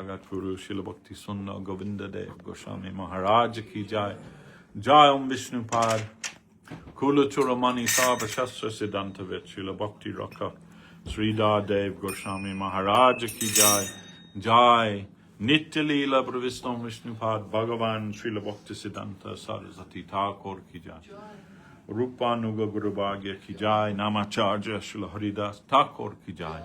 Jagat Guru Srila Bhakti Sundar Govinda Dev Goswami Maharaj ki jai. Jai Om Vishnu Pad Kula Churamani Sarva Shastra Siddhantavit Srila Bhakti Raka Sridhar Dev Goswami Maharaj ki jai. Jai Nitya Leela Pravistam Vishnu Pad Bhagavan Srila Bhakti Siddhanta Saraswati Thakur ki jai. Rupanuga Guru Bhagya ki jai. Namacharya Srila Haridas Thakur ki jai.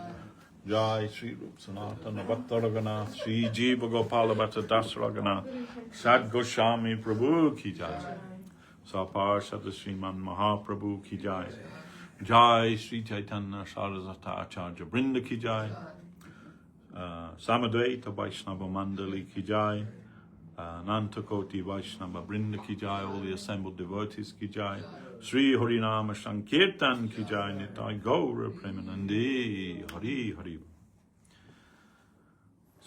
Jai Sri Rup Sanatana Bhatta Raghunath Sri Jiva Gopala Bhatta Das Raghunath Sad Goswami Prabhu ki jai. Sapar Sada Sriman Mahaprabhu ki jai. Jai Sri Chaitanya Saraswata Acharya Brinda ki jai. Samadvaita Vaishnava Mandali ki jai. Nantakoti Vaishnava Brinda ki jai. All the assembled devotees ki jai. Sri Harinama Sankirtan ki jai. Nitai Gaura Premanandi Hari Hari.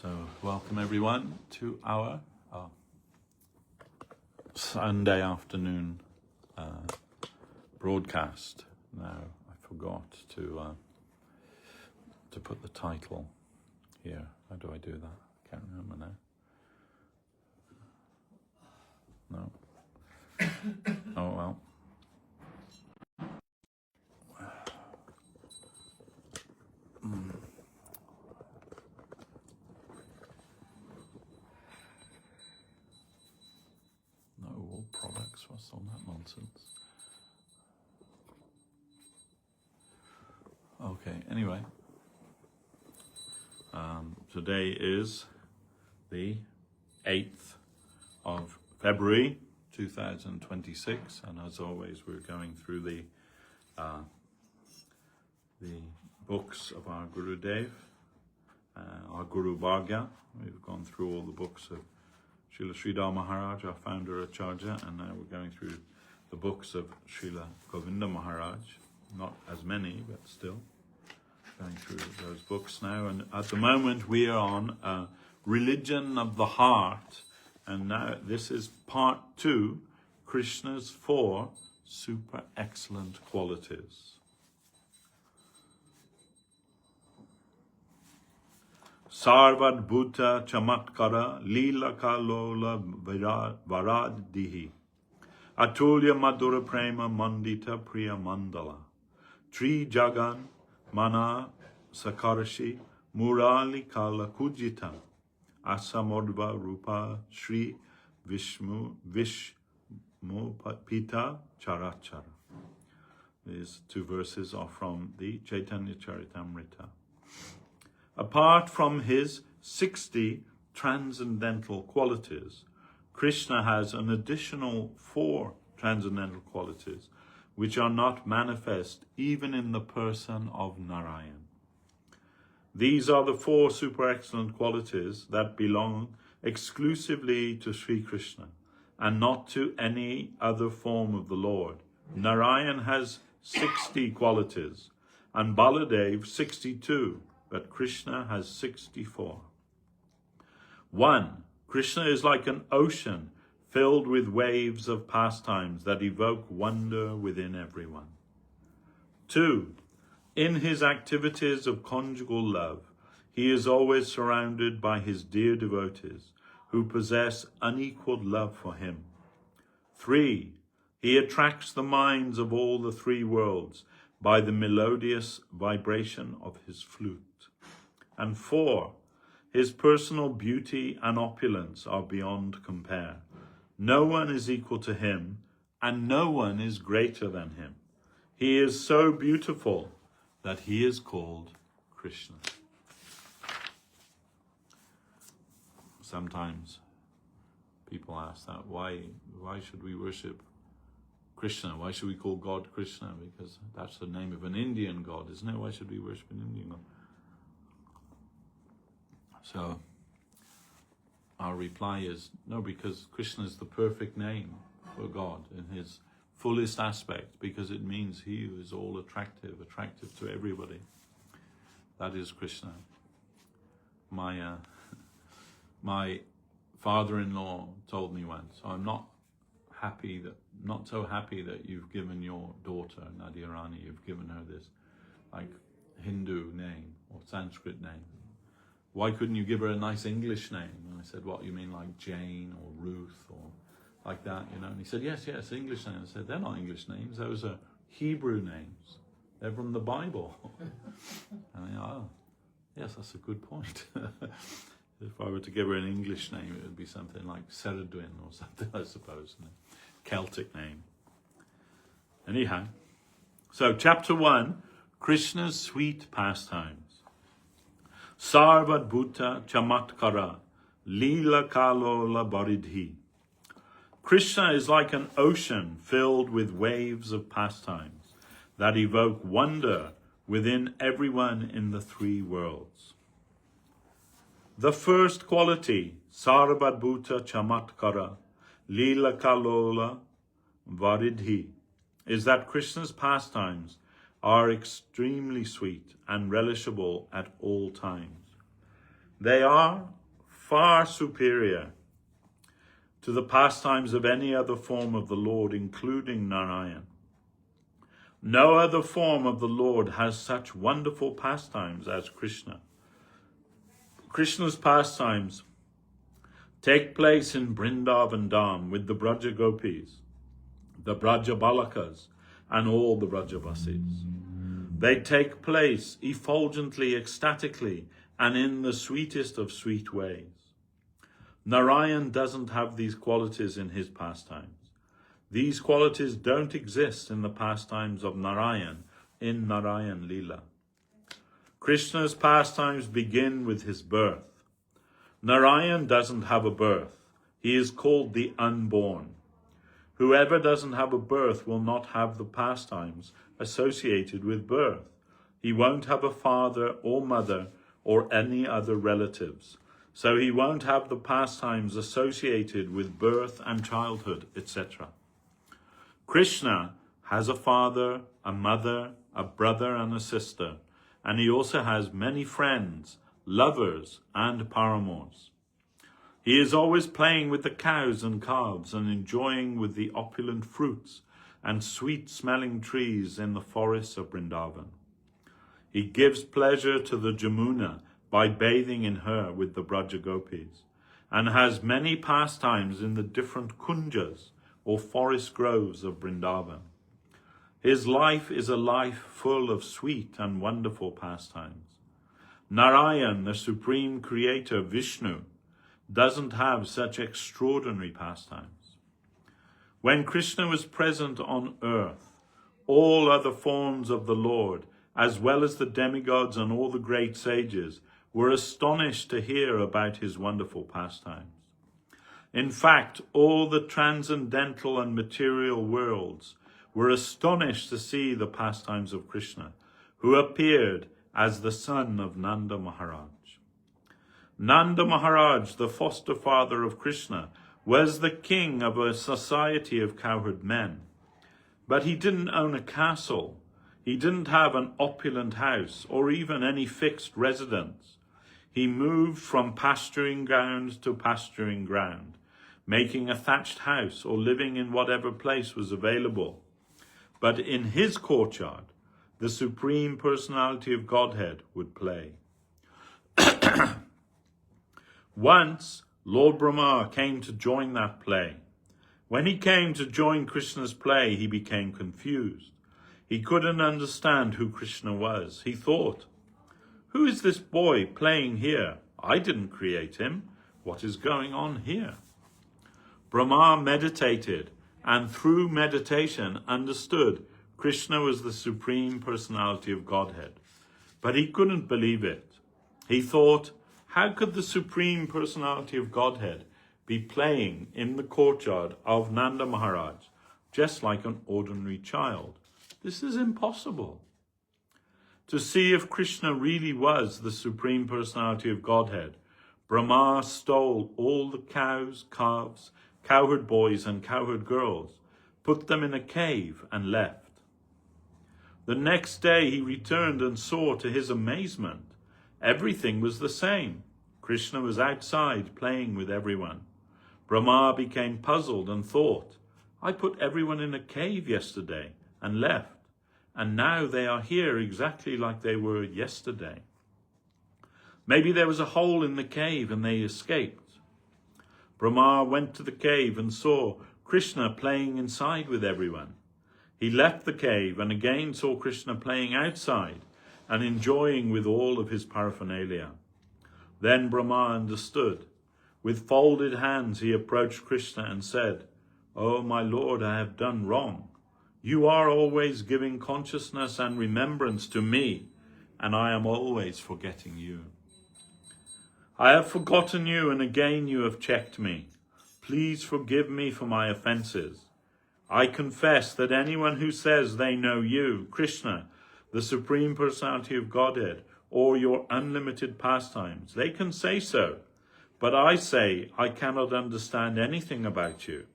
So welcome everyone to our Sunday afternoon broadcast. Now I forgot to put the title here. How do I do that? I can't remember now. No. Oh well. No, all products. What's all that nonsense? Okay, anyway. Today is the 8th of February 2026, and as always we're going through the books of our Guru Dev, our Guru Bhagya. We've gone through all the books of Srila Sridhar Maharaj, our founder Acharya, and now we're going through the books of Srila Govinda Maharaj. Not as many, but still going through those books now. And at the moment we are on Religion of the Heart, and now this is part 2, Krishna's 4 super excellent qualities. Sarvad Bhuta Chamatkara Leela Kalola Varadihi Atulya Madhura Prema Mandita Priya Mandala Tri Jagan Mana Sakarashi Murali Kala Kujita Asamodva Rupa Sri Vishmu Pita Charachara. These 2 verses are from the Chaitanya Charitamrita. Apart from his 60 transcendental qualities, Krishna has an additional 4 transcendental qualities which are not manifest even in the person of Narayan. These are the 4 super excellent qualities that belong exclusively to Sri Krishna and not to any other form of the Lord. Narayan has 60 qualities and Baladev 62, but Krishna has 64. 1. Krishna is like an ocean filled with waves of pastimes that evoke wonder within everyone. 2. In his activities of conjugal love, he is always surrounded by his dear devotees who possess unequaled love for him. 3. He attracts the minds of all the 3 worlds by the melodious vibration of his flute. And 4. His personal beauty and opulence are beyond compare. No one is equal to him, and no one is greater than him. He is so beautiful that he is called Krishna. Sometimes people ask that, why should we worship Krishna? Why should we call God Krishna? Because that's the name of an Indian god, isn't it? Why should we worship an Indian god? So our reply is, no, because Krishna is the perfect name for God in his fullest aspect, because it means he who is all attractive to everybody. That is Krishna. My father-in-law told me once, I'm not so happy that you've given your daughter, Nadia Rani, you've given her this like Hindu name or Sanskrit name. why couldn't you give her a nice English name? And I said, what, you mean like Jane or Ruth or like that, you know? And he said, yes, English names. I said, they're not English names. Those are Hebrew names. They're from the Bible. And oh, yes, that's a good point. If I were to give her an English name, it would be something like Ceridwen or something, I suppose. Celtic name. Anyhow, so chapter 1, Krishna's sweet pastimes. Sarvat Bhuta Chamatkara Lila Kalola Baridhi. Krishna is like an ocean filled with waves of pastimes that evoke wonder within everyone in the three worlds. The first quality, Sarvat Bhuta Chamatkara Lila Kalola Varidhi, is that Krishna's pastimes are extremely sweet and relishable at all times. They are far superior to the pastimes of any other form of the Lord, including Narayan. No other form of the Lord has such wonderful pastimes as Krishna. Krishna's pastimes take place in Vrindavan Dham with the Braja Gopis, the Braja Balakas, and all the Brajavasis. They take place effulgently, ecstatically, and in the sweetest of sweet ways. Narayan doesn't have these qualities in his pastimes. These qualities don't exist in the pastimes of Narayan in Narayan Leela. Krishna's pastimes begin with his birth. Narayan doesn't have a birth. He is called the unborn. Whoever doesn't have a birth will not have the pastimes associated with birth. He won't have a father or mother or any other relatives. So he won't have the pastimes associated with birth and childhood, etc. Krishna has a father, a mother, a brother and a sister, and he also has many friends, lovers and paramours. He is always playing with the cows and calves and enjoying with the opulent fruits and sweet-smelling trees in the forests of Vrindavan. He gives pleasure to the Jamuna by bathing in her with the Braja Gopis, and has many pastimes in the different kunjas or forest groves of Vrindavan. His life is a life full of sweet and wonderful pastimes. Narayan, the supreme creator, Vishnu, doesn't have such extraordinary pastimes. When Krishna was present on earth, all other forms of the Lord, as well as the demigods and all the great sages, were astonished to hear about his wonderful pastimes. In fact, all the transcendental and material worlds were astonished to see the pastimes of Krishna, who appeared as the son of Nanda Maharaj. Nanda Maharaj, the foster father of Krishna, was the king of a society of cowherd men. But he didn't own a castle. He didn't have an opulent house or even any fixed residence. He moved from pasturing ground to pasturing ground, making a thatched house or living in whatever place was available. But in his courtyard, the Supreme Personality of Godhead would play. Once, Lord Brahma came to join that play. When he came to join Krishna's play, he became confused. He couldn't understand who Krishna was. He thought, who is this boy playing here? I didn't create him. What is going on here? Brahma meditated, and through meditation understood Krishna was the Supreme Personality of Godhead. But he couldn't believe it. He thought, how could the Supreme Personality of Godhead be playing in the courtyard of Nanda Maharaj, just like an ordinary child? This is impossible. To see if Krishna really was the Supreme Personality of Godhead, Brahma stole all the cows, calves, cowherd boys and cowherd girls, put them in a cave and left. The next day he returned and saw, to his amazement, everything was the same. Krishna was outside playing with everyone. Brahma became puzzled and thought, I put everyone in a cave yesterday and left, and now they are here exactly like they were yesterday. Maybe there was a hole in the cave and they escaped. Brahma went to the cave and saw Krishna playing inside with everyone. He left the cave and again saw Krishna playing outside and enjoying with all of his paraphernalia. Then Brahma understood. With folded hands he approached Krishna and said, "Oh, my Lord, I have done wrong. You are always giving consciousness and remembrance to me, and I am always forgetting you. I have forgotten you, and again you have checked me. Please forgive me for my offenses. I confess that anyone who says they know you, Krishna, the Supreme Personality of Godhead, or your unlimited pastimes, they can say so. But I say I cannot understand anything about you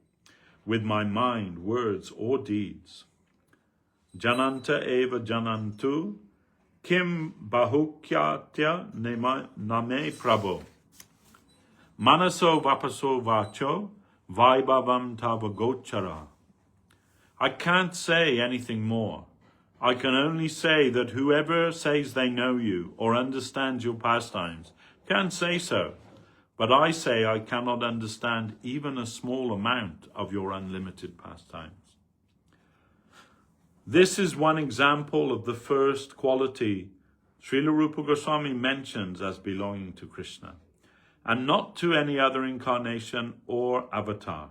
with my mind, words, or deeds. Jananta eva janantu kim bahukyatya name Prabhu. Manaso vapaso vacho vaibhavam tava gochara. I can't say anything more. I can only say that whoever says they know you or understands your pastimes can say so. But I say I cannot understand even a small amount of your unlimited pastimes. This is one example of the first quality Srila Rupa Goswami mentions as belonging to Krishna, and not to any other incarnation or avatar.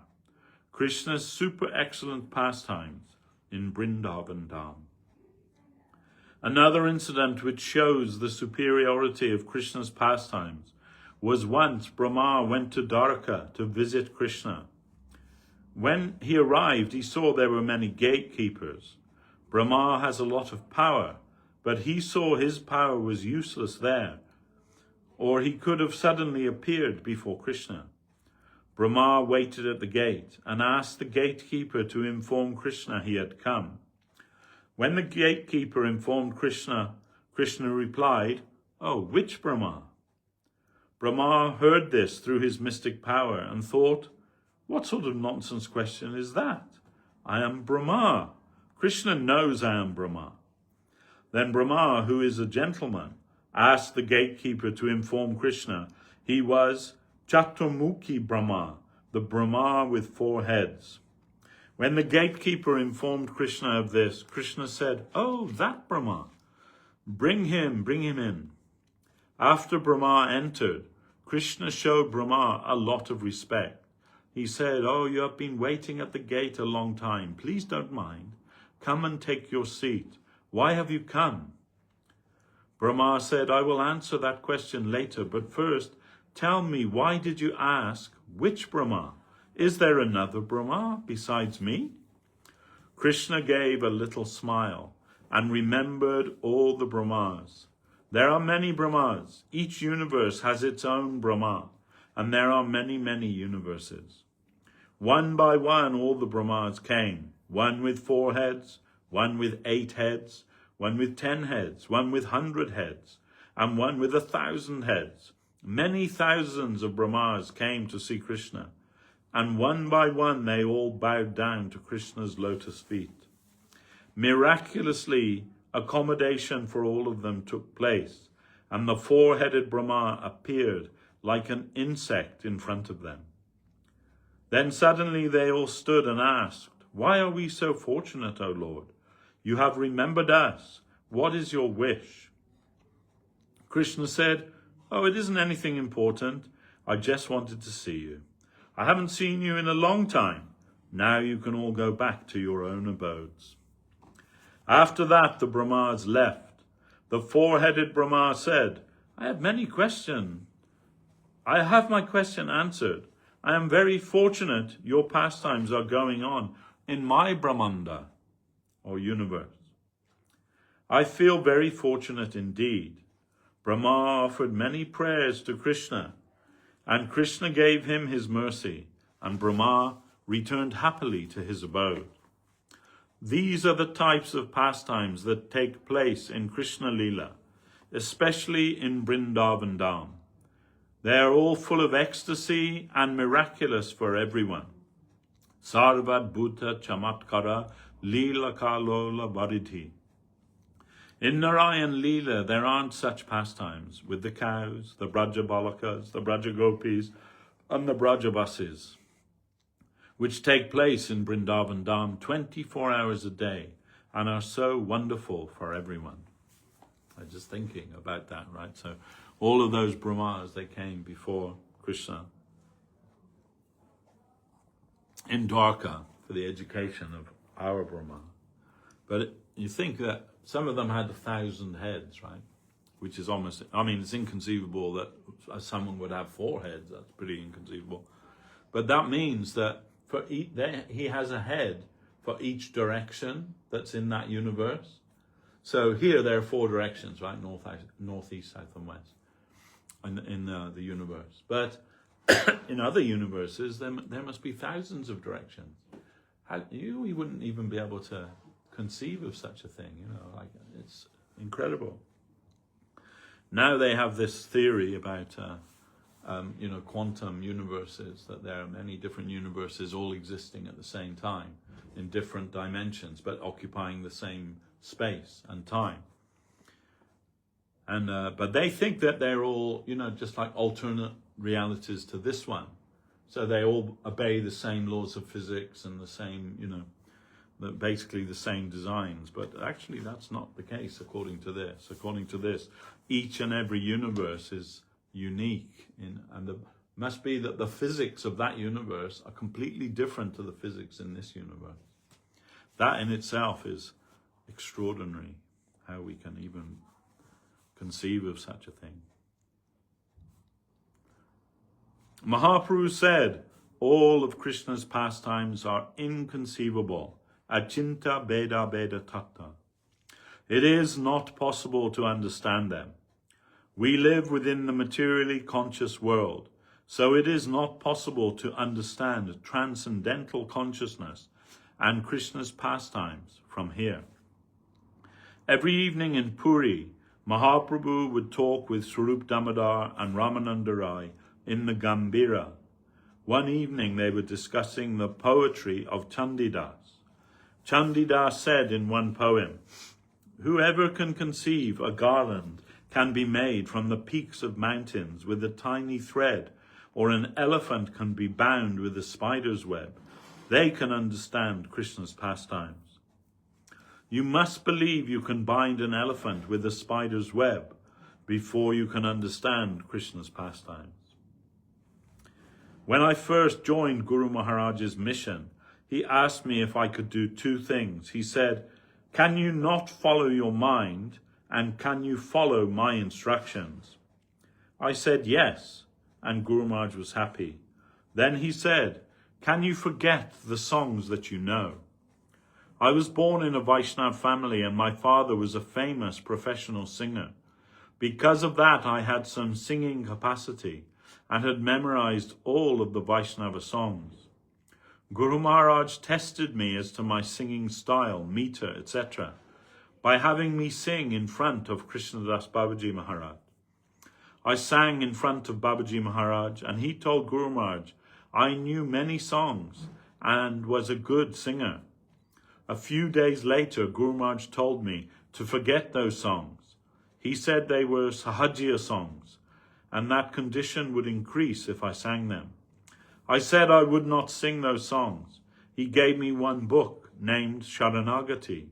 Krishna's super excellent pastimes in Vrindavan Dham. Another incident which shows the superiority of Krishna's pastimes was once Brahma went to Dwarka to visit Krishna. When he arrived, he saw there were many gatekeepers. Brahma has a lot of power, but he saw his power was useless there, or he could have suddenly appeared before Krishna. Brahma waited at the gate and asked the gatekeeper to inform Krishna he had come. When the gatekeeper informed Krishna, Krishna replied, "Oh, which Brahma?" Brahma heard this through his mystic power and thought, "What sort of nonsense question is that? I am Brahma. Krishna knows I am Brahma." Then Brahma, who is a gentleman, asked the gatekeeper to inform Krishna he was Chaturmukhi Brahma, the Brahma with 4 heads. When the gatekeeper informed Krishna of this, Krishna said, "Oh, that Brahma. Bring him in." After Brahma entered, Krishna showed Brahma a lot of respect. He said, "Oh, you have been waiting at the gate a long time. Please don't mind. Come and take your seat. Why have you come?" Brahma said, "I will answer that question later, but first, tell me, why did you ask which Brahma? Is there another Brahma besides me?" Krishna gave a little smile and remembered all the Brahmas. There are many Brahmas. Each universe has its own Brahma, and there are many, many universes. One by one, all the Brahmas came, one with 4 heads, one with 8 heads, one with 10 heads, one with 100 heads, and one with 1,000 heads. Many thousands of Brahmas came to see Krishna, and one by one they all bowed down to Krishna's lotus feet. Miraculously, accommodation for all of them took place, and the 4-headed Brahma appeared like an insect in front of them. Then suddenly they all stood and asked, "Why are we so fortunate, O Lord? You have remembered us. What is your wish?" Krishna said, "Oh, it isn't anything important. I just wanted to see you. I haven't seen you in a long time. Now you can all go back to your own abodes." After that, the Brahmas left. The 4-headed Brahma said, "I have many questions. I have my question answered. I am very fortunate your pastimes are going on in my Brahmanda, or universe. I feel very fortunate indeed." Brahma offered many prayers to Krishna, and Krishna gave him his mercy, and Brahma returned happily to his abode. These are the types of pastimes that take place in Krishna Lila, especially in Vrindavan Dham. They are all full of ecstasy and miraculous for everyone. Sarvat Bhuta Chamatkara Lila Kalola Varidhi. In Narayan Leela, there aren't such pastimes with the cows, the Braja Balakas, the Braja Gopis, and the Braja Basis, which take place in Vrindavan Dham 24 hours a day and are so wonderful for everyone. I'm just thinking about that, right? So all of those Brahmas, they came before Krishna in Dwarka for the education of our Brahma. But you think that some of them had 1,000 heads, right? Which is almost, I mean, it's inconceivable that someone would have 4 heads. That's pretty inconceivable. But that means that for he has a head for each direction that's in that universe. So here there are 4 directions, right? North, east, south, and west in the universe. But in other universes, there must be thousands of directions. You wouldn't even be able to conceive of such a thing, like it's incredible. Now they have this theory about, quantum universes, that there are many different universes all existing at the same time in different dimensions, but occupying the same space and time. And but they think that they're all, just like alternate realities to this one. So they all obey the same laws of physics and the same, basically the same designs. But actually that's not the case according to this. According to this, each and every universe is unique, and it must be that the physics of that universe are completely different to the physics in this universe. That in itself is extraordinary, how we can even conceive of such a thing. Mahaprabhu said, all of Krishna's pastimes are inconceivable. Achinta Beda Beda Tatta. It is not possible to understand them. We live within the materially conscious world, so it is not possible to understand transcendental consciousness and Krishna's pastimes from here. Every evening in Puri, Mahaprabhu would talk with Swarup Damodar and Ramananda Rai in the Gambhira. One evening they were discussing the poetry of Chandidas. Chandidas said in one poem, "Whoever can conceive a garland can be made from the peaks of mountains with a tiny thread, or an elephant can be bound with a spider's web. They can understand Krishna's pastimes." You must believe you can bind an elephant with a spider's web before you can understand Krishna's pastimes. When I first joined Guru Maharaj's mission, he asked me if I could do 2 things. He said, "Can you not follow your mind, and can you follow my instructions?" I said yes, and Guru Maharaj was happy. Then he said, "Can you forget the songs that you know?" I was born in a Vaishnav family, and my father was a famous professional singer. Because of that, I had some singing capacity and had memorized all of the Vaishnava songs. Guru Maharaj tested me as to my singing style, meter, etc., by having me sing in front of Krishnadas Babaji Maharaj. I sang in front of Babaji Maharaj, and he told Guru Maharaj I knew many songs and was a good singer. A few days later, Guru Maharaj told me to forget those songs. He said they were Sahajiya songs, and that condition would increase if I sang them. I said I would not sing those songs. He gave me one book named Sharanagati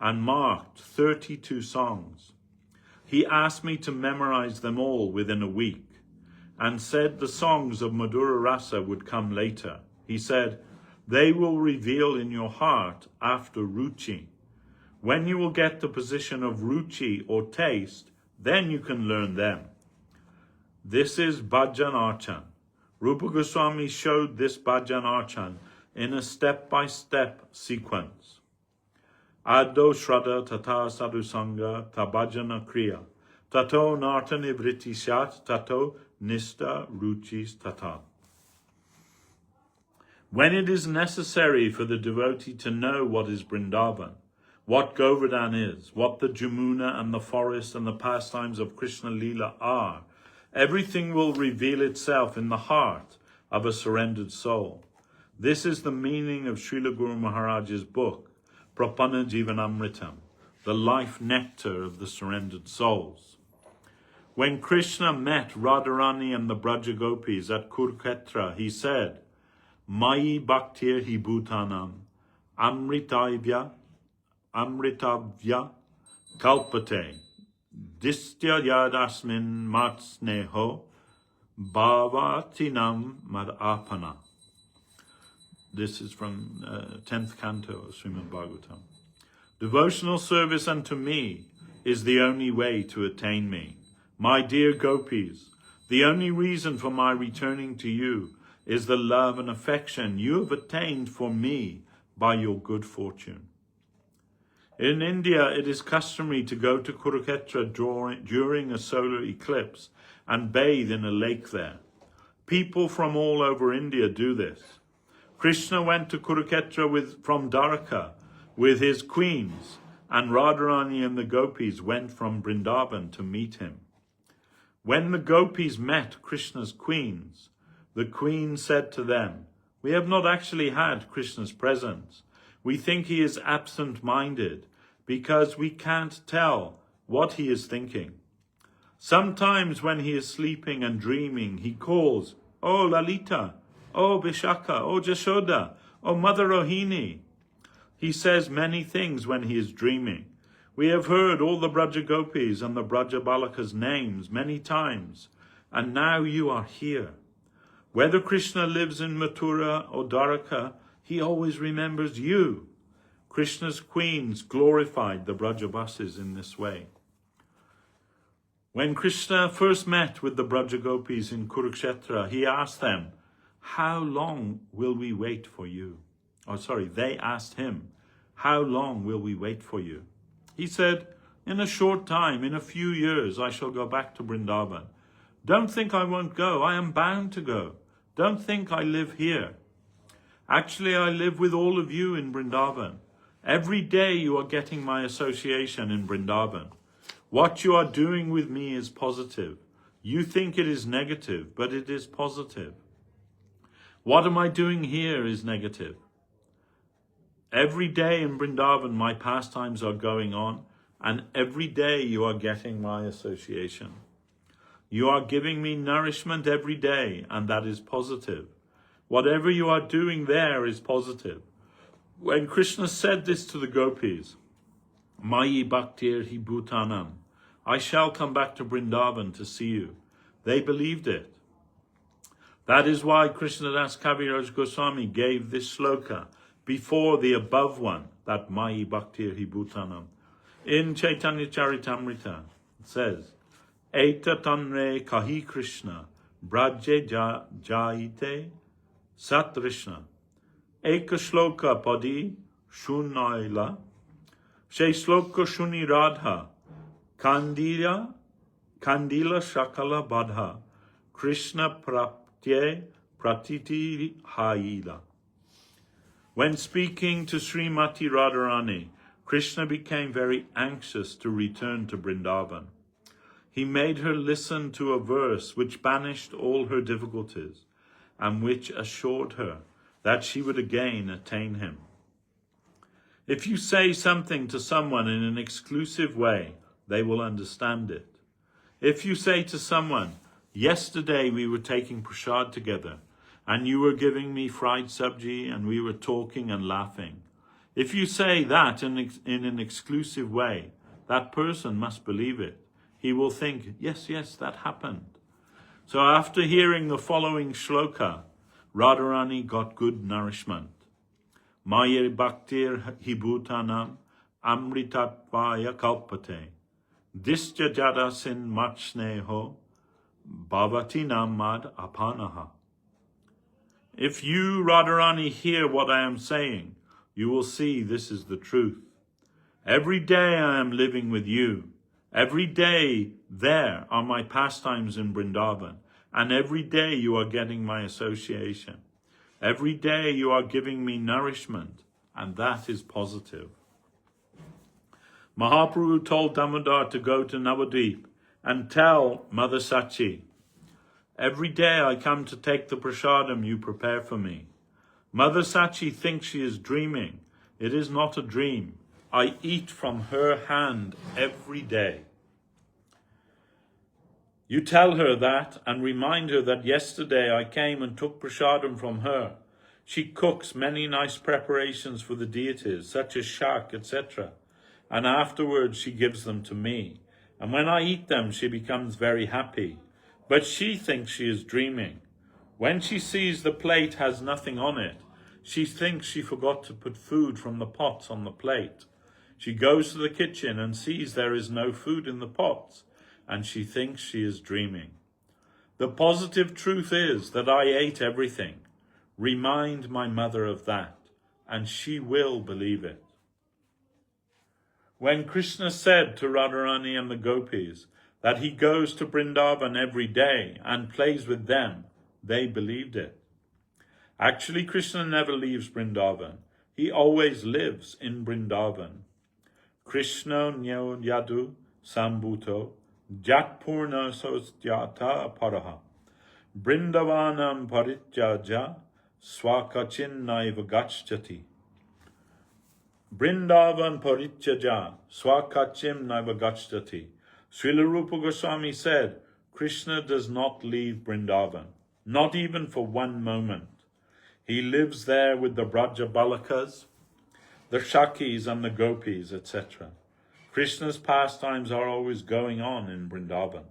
and marked 32 songs. He asked me to memorize them all within a week and said the songs of Madhura Rasa would come later. He said, "They will reveal in your heart after Ruchi. When you will get the position of Ruchi or taste, then you can learn them." This is Bhajan Archan. Rupa Goswami showed this Bhajan Archan in a step-by-step sequence. Addo Shraddha Tata Sadhu Sangha Tabhajana Kriya Tato Nartani Vritti Shat Tato Nista Ruchis Tata. When it is necessary for the devotee to know what is Vrindavan, what Govardhan is, what the Jamuna and the forest and the pastimes of Krishna Leela are, everything will reveal itself in the heart of a surrendered soul. This is the meaning of Srila Guru Maharaj's book, Prapanna Jivanamritam, the life nectar of the surrendered souls. When Krishna met Radharani and the Braja Gopis at Kurukshetra, he said, Mayi Bhaktir hi Bhutanam, Amritavya Kalpate, Distya Yadasmin Matsneho, Bhavatinam Madapana. This is from 10th canto of Srimad Bhagavatam. Devotional service unto me is the only way to attain me. My dear gopis, the only reason for my returning to you is the love and affection you have attained for me by your good fortune. In India, it is customary to go to Kurukshetra during a solar eclipse and bathe in a lake there. People from all over India do this. Krishna went to Kurukshetra from Dwarka with his queens, and Radharani and the gopis went from Vrindavan to meet him. When the gopis met Krishna's queens, the queen said to them, We have not actually had Krishna's presence. We think he is absent-minded because we can't tell what he is thinking. Sometimes when he is sleeping and dreaming, he calls, Oh Lalita, oh Vishaka, oh Jashoda, oh Mother Rohini. He says many things when he is dreaming. We have heard all the Braja Gopis and the Braja Balakas' names many times, and now you are here. Whether Krishna lives in Mathura or Dwarka, he always remembers you. Krishna's queens glorified the Brajabasis in this way. When Krishna first met with the Braja Gopis in Kurukshetra, he asked them, How long will we wait for you? They asked him, How long will we wait for you? He said, In a short time, in a few years, I shall go back to Vrindavan. Don't think I won't go. I am bound to go. Don't think I live here. Actually, I live with all of you in Vrindavan. Every day you are getting my association in Vrindavan. What you are doing with me is positive. You think it is negative, but it is positive. What am I doing here is negative. Every day in Vrindavan, my pastimes are going on, and every day you are getting my association. You are giving me nourishment every day, and that is positive. Whatever you are doing there is positive. When Krishna said this to the gopis, Mayi Bhaktir hi Bhutanam, I shall come back to Vrindavan to see you, they believed it. That is why Krishnadas Kaviraj Goswami gave this sloka before the above one, that Mayi Bhaktir hi Bhutanam. In Chaitanya Charitamrita, it says, Eta tanre kahi Krishna, brajye jaite satrishna. Eka shloka padi shunaila, she shloka shuni radha, kandila shakala badha, Krishna praptye pratiti haila. When speaking to Srimati Radharani, Krishna became very anxious to return to Vrindavan. He made her listen to a verse which banished all her difficulties and which assured her that she would again attain him. If you say something to someone in an exclusive way, they will understand it. If you say to someone, yesterday we were taking prasad together, and you were giving me fried sabji, and we were talking and laughing. If you say that in an exclusive way, that person must believe it. He will think, yes, that happened. So after hearing the following shloka, Radharani got good nourishment. Maye Bhaktir hi Bhutanam Amritatvaya Kalpate Disya Jadasin Machneho Bhavatinam Mad Apanaha. If you, Radharani, hear what I am saying, you will see this is the truth. Every day I am living with you. Every day there are my pastimes in Vrindavan. And every day you are getting my association. Every day you are giving me nourishment. And that is positive. Mahaprabhu told Damodar to go to Navadvip and tell Mother Sachi, every day I come to take the prasadam you prepare for me. Mother Sachi thinks she is dreaming. It is not a dream. I eat from her hand every day. You tell her that and remind her that yesterday I came and took prasadam from her. She cooks many nice preparations for the deities, such as shak, etc. And afterwards she gives them to me. And when I eat them, she becomes very happy. But she thinks she is dreaming. When she sees the plate has nothing on it, she thinks she forgot to put food from the pots on the plate. She goes to the kitchen and sees there is no food in the pots, and she thinks she is dreaming. The positive truth is that I ate everything. Remind my mother of that, and she will believe it. When Krishna said to Radharani and the gopis that he goes to Vrindavan every day and plays with them, they believed it. Actually, Krishna never leaves Vrindavan. He always lives in Vrindavan. Krishna nyo yadu sambhuto jatpurna sostyata paraha Vrindavanam parityaja swakachin naiva gacchati. Vrindavan parityaja swakachim naiva gacchati. Srila Rupa Goswami said, Krishna does not leave Vrindavan, not even for one moment. He lives there with the Braja Balakas, the Shakis and the Gopis, etc. Krishna's pastimes are always going on in Vrindavan.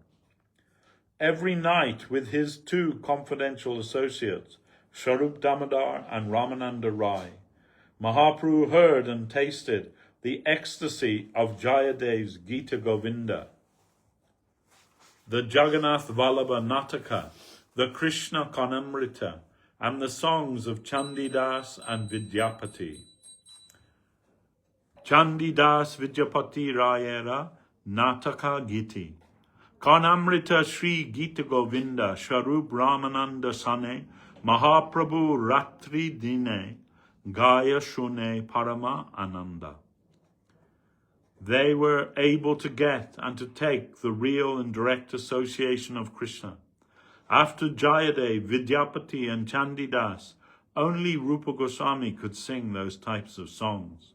Every night with his two confidential associates, Swarup Damodar and Ramananda Rai, Mahaprabhu heard and tasted the ecstasy of Jayadev's Gita Govinda, the Jagannath Vallabha Nataka, the Krishna Kanamrita, and the songs of Chandidas and Vidyapati. Chandidas Vidyapati Rayera Nataka Giti. Kanamrita Sri Gita Govinda Swarup Ramananda Sane Mahaprabhu Ratri Dine Gaya Shune Parama Ananda. They were able to get and to take the real and direct association of Krishna. After Jayadev, Vidyapati and Chandidas, only Rupa Goswami could sing those types of songs.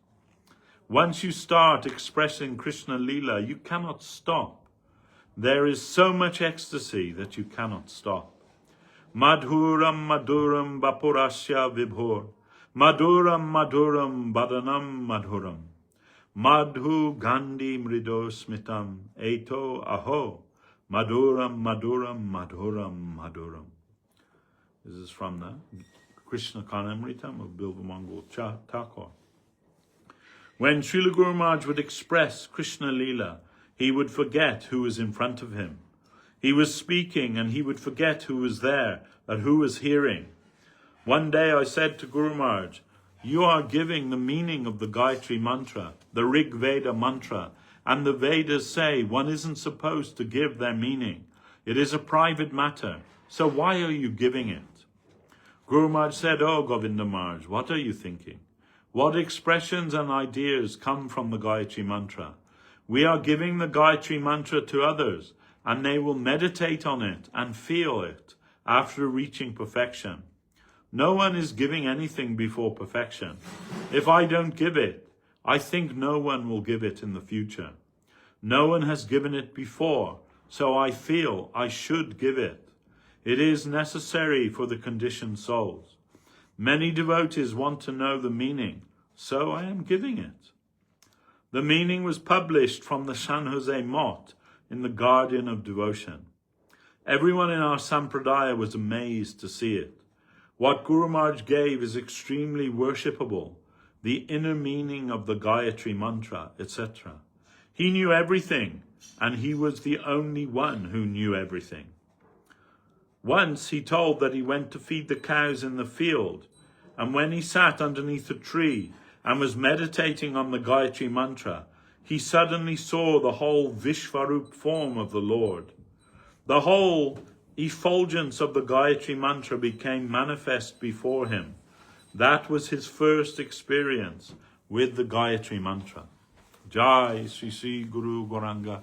Once you start expressing Krishna Leela, you cannot stop. There is so much ecstasy that you cannot stop. Madhuram madhuram bapurasya vibhor, madhuram madhuram badanam madhuram, madhu gandhi mrido smitam, eto aho, madhuram madhuram madhuram madhuram. This is from the Krishna Kanamritam of Bilvamangal Thakur. When Srila Guru Maharaj would express Krishna Leela, he would forget who was in front of him. He was speaking and he would forget who was there and who was hearing. One day I said to Guru Maharaj, you are giving the meaning of the Gayatri mantra, the Rig Veda mantra, and the Vedas say one isn't supposed to give their meaning. It is a private matter, so why are you giving it? Guru Maharaj said, oh Govinda Maharaj, what are you thinking? What expressions and ideas come from the Gayatri mantra? We are giving the Gayatri mantra to others, and they will meditate on it and feel it after reaching perfection. No one is giving anything before perfection. If I don't give it, I think no one will give it in the future. No one has given it before, so I feel I should give it. It is necessary for the conditioned souls. Many devotees want to know the meaning, so I am giving it. The meaning was published from the San Jose Mott in the Guardian of Devotion. Everyone in our Sampradaya was amazed to see it. What Guru Maharaj gave is extremely worshipable, the inner meaning of the Gayatri mantra, etc. He knew everything, and he was the only one who knew everything. Once he told that he went to feed the cows in the field, and when he sat underneath a tree and was meditating on the Gayatri mantra, he suddenly saw the whole Vishvarup form of the Lord. The whole effulgence of the Gayatri mantra became manifest before him. That was his first experience with the Gayatri mantra. Jai Sri Sri Guru Gauranga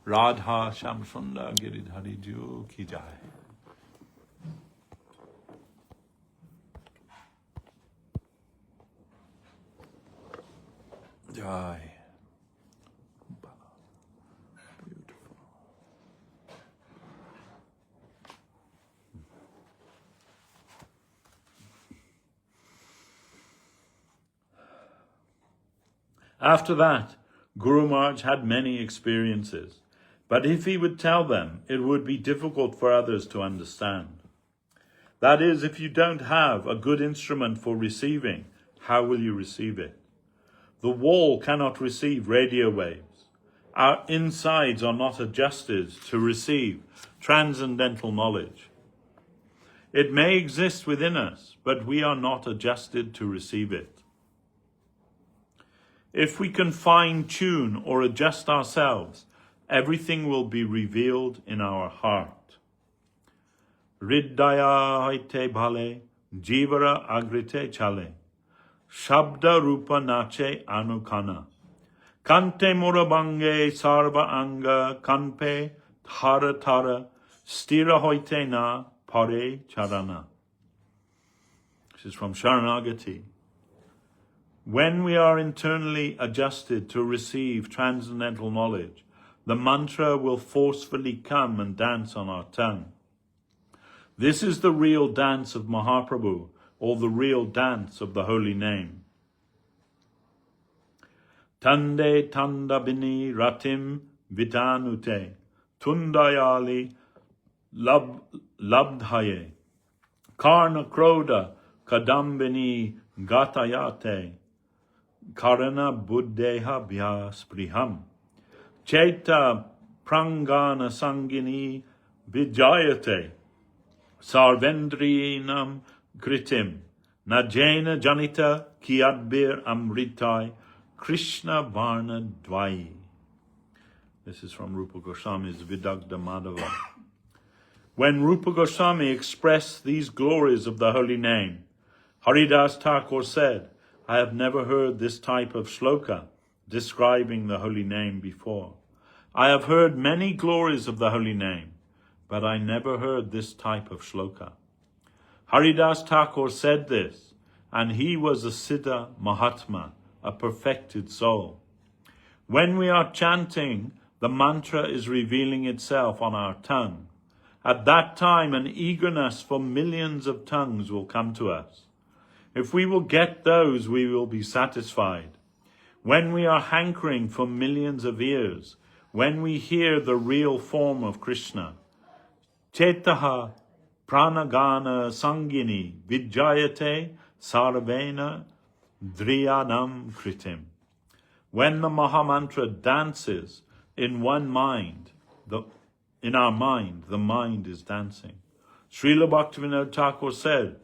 Radha Sham Sundar Giridhari Ju Ki Jai. Jai. After that, Guru Maharaj had many experiences, but if he would tell them, it would be difficult for others to understand. That is, if you don't have a good instrument for receiving, how will you receive it? The wall cannot receive radio waves. Our insides are not adjusted to receive transcendental knowledge. It may exist within us, but we are not adjusted to receive it. If we can fine-tune or adjust ourselves, everything will be revealed in our heart. Riddhaya haite bhale, jivara agrite chale, shabda rupa nache anukana, kante murabange sarva anga, kanpe thara thara, stira hoite na pare charana. This is from Sharanagati. When we are internally adjusted to receive transcendental knowledge, the mantra will forcefully come and dance on our tongue. This is the real dance of Mahaprabhu, or the real dance of the holy name. Tande tandabini ratim vitanute, tundayali labdhaye, karna kroda kadambini gatayate, karana buddheha vyaspriham, chaita prangana sangini vijayate, sarvendrinam kritim, najena janita kiadbir amritai, Krishna varna dvai. This is from Rupa Goswami's Vidagdha Madhava. When Rupa Goswami expressed these glories of the holy name, Haridas Thakur said, I have never heard this type of shloka describing the holy name before. I have heard many glories of the holy name, but I never heard this type of shloka. Haridas Thakur said this, and he was a Siddha Mahatma, a perfected soul. When we are chanting, the mantra is revealing itself on our tongue. At that time, an eagerness for millions of tongues will come to us. If we will get those, we will be satisfied. When we are hankering for millions of ears, when we hear the real form of Krishna, Chetaha pranagana sangini vijayate sarvena driyanam kritim. When the Mahamantra dances in one mind, in our mind, the mind is dancing. Srila Bhaktivinoda Thakur said,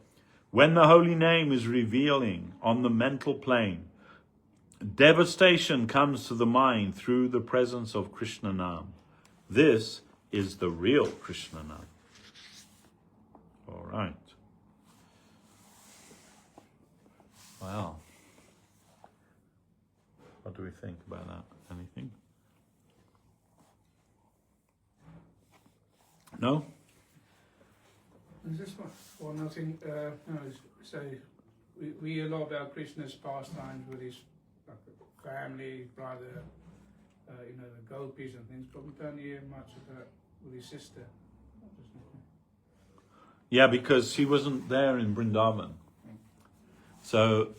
when the holy name is revealing on the mental plane, devastation comes to the mind through the presence of Krishna Nam. This is the real Krishna Nam. All right. Wow. What do we think about that? Anything? No? Just one other thing, say we hear a lot about Krishna's pastimes with his family, brother, the gopis and things, but we don't hear much about with his sister. Yeah, because she wasn't there in Vrindavan. So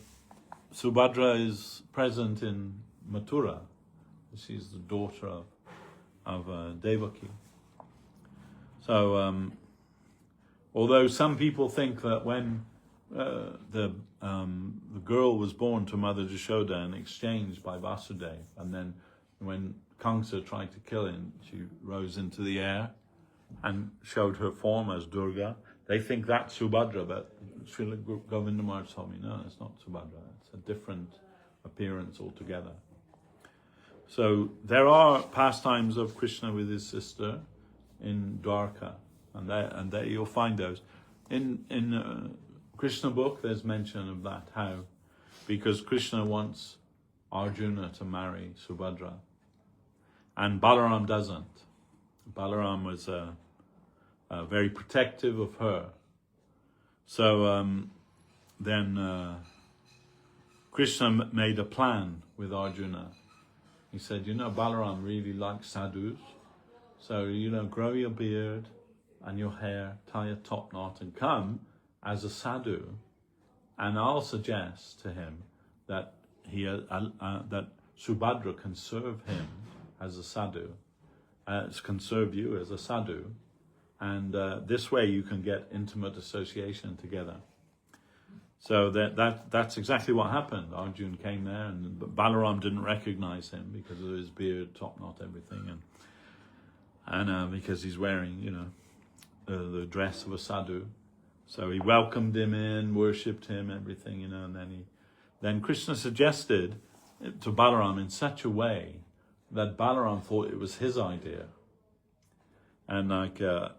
Subhadra is present in Mathura. She's the daughter of Devaki. So although some people think that when the girl was born to Mother Jashoda and exchanged by Vasudeva, and then when Kamsa tried to kill him, she rose into the air and showed her form as Durga, they think that's Subhadra, but Srila Govinda Maharaj told me, no, it's not Subhadra, it's a different appearance altogether. So there are pastimes of Krishna with his sister in Dwarka, and there you'll find those. In Krishna book, there's mention of that, how, because Krishna wants Arjuna to marry Subhadra, and Balaram doesn't. Balaram was very protective of her. So then Krishna made a plan with Arjuna. He said, Balaram really likes sadhus, so, grow your beard and your hair, tie a top knot and come as a sadhu, and I'll suggest to him that that Subhadra can serve him as a sadhu, can serve you as a sadhu, and this way you can get intimate association together. So that's exactly what happened. Arjuna came there, and Balaram didn't recognize him because of his beard, top knot, everything, and because he's wearing, the dress of a sadhu. So he welcomed him in, worshipped him, everything, and then Krishna suggested to Balaram in such a way that Balaram thought it was his idea. And it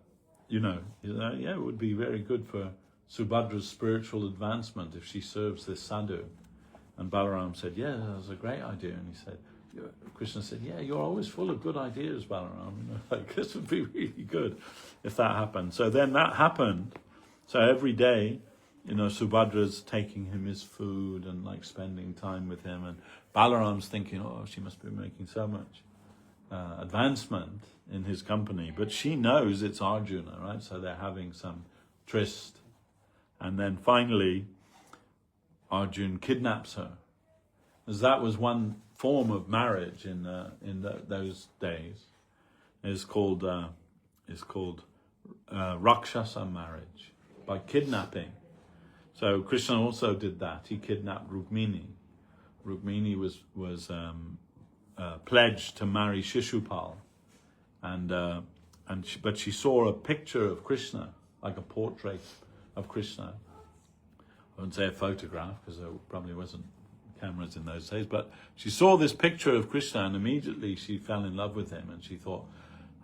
would be very good for Subhadra's spiritual advancement if she serves this sadhu. And Balaram said, yeah, that was a great idea. And he said, Krishna said, yeah, you're always full of good ideas, Balaram. This would be really good if that happened. So then that happened. So every day, Subhadra's taking him his food and spending time with him. And Balaram's thinking, oh, she must be making so much advancement in his company. But she knows it's Arjuna, right? So they're having some tryst. And then finally, Arjuna kidnaps her. As that was one form of marriage in those days. Is called Rakshasa marriage, by kidnapping. So Krishna also did that. He kidnapped Rukmini. Rukmini was pledged to marry Shishupal, but she saw a picture of Krishna, like a portrait of Krishna. I wouldn't say a photograph because there probably wasn't cameras in those days, but she saw this picture of Krishna and immediately she fell in love with him, and she thought,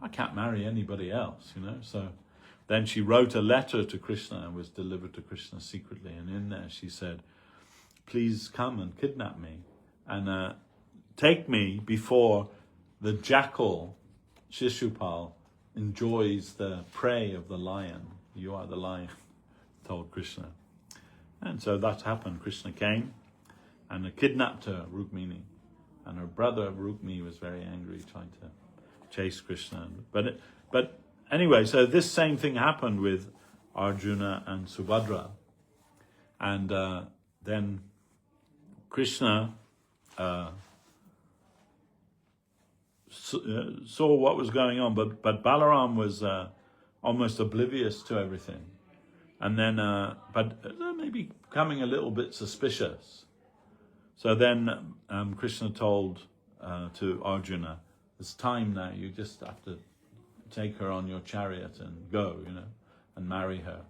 I can't marry anybody else, So then she wrote a letter to Krishna and was delivered to Krishna secretly, and in there she said, please come and kidnap me and take me before the jackal Shishupal enjoys the prey of the lion. You are the lion, told Krishna. And so that happened. Krishna came and kidnapped her, Rukmini. And her brother Rukmini was very angry, trying to chase Krishna. But anyway, so this same thing happened with Arjuna and Subhadra. And then Krishna saw what was going on, but Balaram was almost oblivious to everything. And then, but maybe becoming a little bit suspicious. So then Krishna told to Arjuna, it's time now, you just have to take her on your chariot and go, and marry her.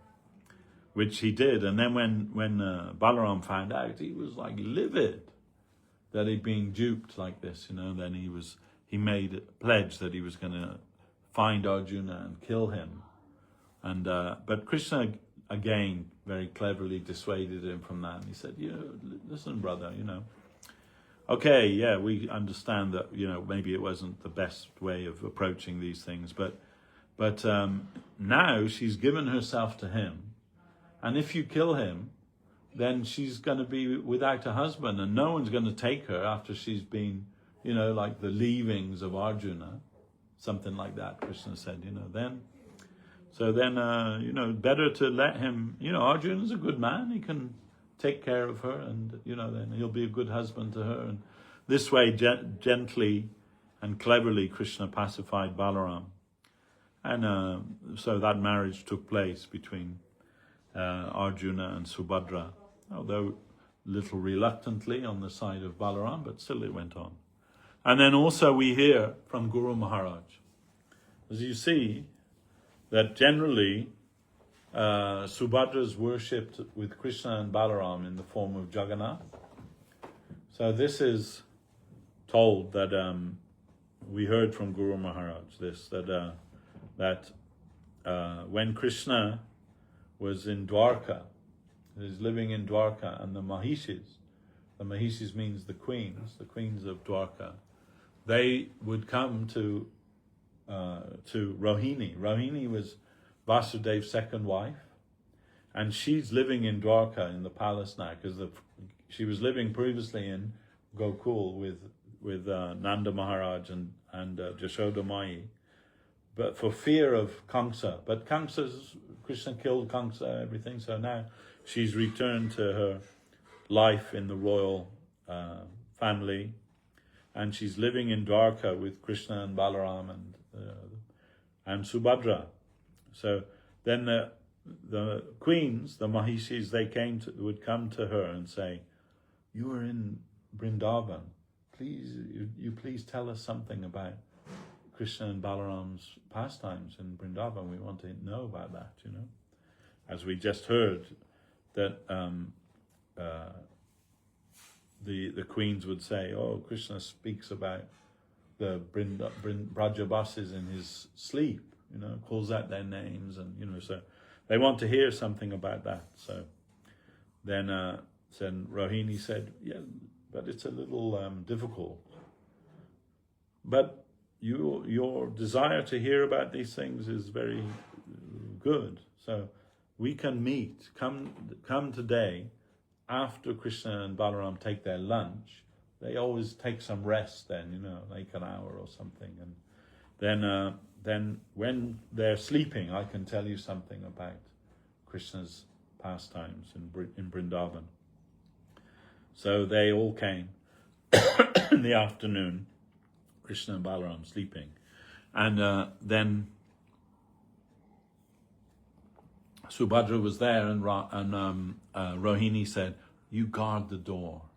Which he did. And then when Balaram found out, he was livid that he'd been duped like this, then he made a pledge that he was going to find Arjuna and kill him. And but Krishna again very cleverly dissuaded him from that. And he said, listen, brother, okay, yeah, we understand that, maybe it wasn't the best way of approaching these things, but now she's given herself to him. And if you kill him, then she's going to be without a husband, and no one's going to take her after she's been, like the leavings of Arjuna, something like that, Krishna said, then. So then, better to let him, Arjuna's a good man, he can take care of her, and, then he'll be a good husband to her. And this way, gently and cleverly, Krishna pacified Balaram. And so that marriage took place between Arjuna and Subhadra, although little reluctantly on the side of Balaram, but still it went on. And then also we hear from Guru Maharaj, as you see, that generally Subhadra's worshipped with Krishna and Balaram in the form of Jagannath. So this is told that we heard from Guru Maharaj this, that when Krishna was in Dwarka, he was living in Dwarka, and the Mahishis means the queens of Dwarka, they would come to Rohini. Rohini was Vasudev's second wife, and she's living in Dwarka in the palace now because she was living previously in Gokul with Nanda Maharaj and Jashoda Mai, but for fear of Kamsa. But Krishna killed Kamsa, everything. So now she's returned to her life in the royal family, and she's living in Dwarka with Krishna and Balaram and Subhadra. So then the queens, the Mahishis, would come to her and say, "You were in Vrindavan. Please tell us something about Krishna and Balaram's pastimes in Vrindavan. We want to know about that, you know." As we just heard, that the queens would say, "Oh, Krishna speaks about the Brajabasis in his sleep, you know, calls out their names," and you know, so they want to hear something about that. So then Rohini said, "Yeah, but it's a little difficult. But your desire to hear about these things is very good. So we can meet. Come today, after Krishna and Balaram take their lunch. They always take some rest then, you know, like an hour or something. And then when they're sleeping, I can tell you something about Krishna's pastimes in Vrindavan." So they all came in the afternoon, Krishna and Balaram sleeping. And then Subhadra was there, and Rohini said, "You guard the door.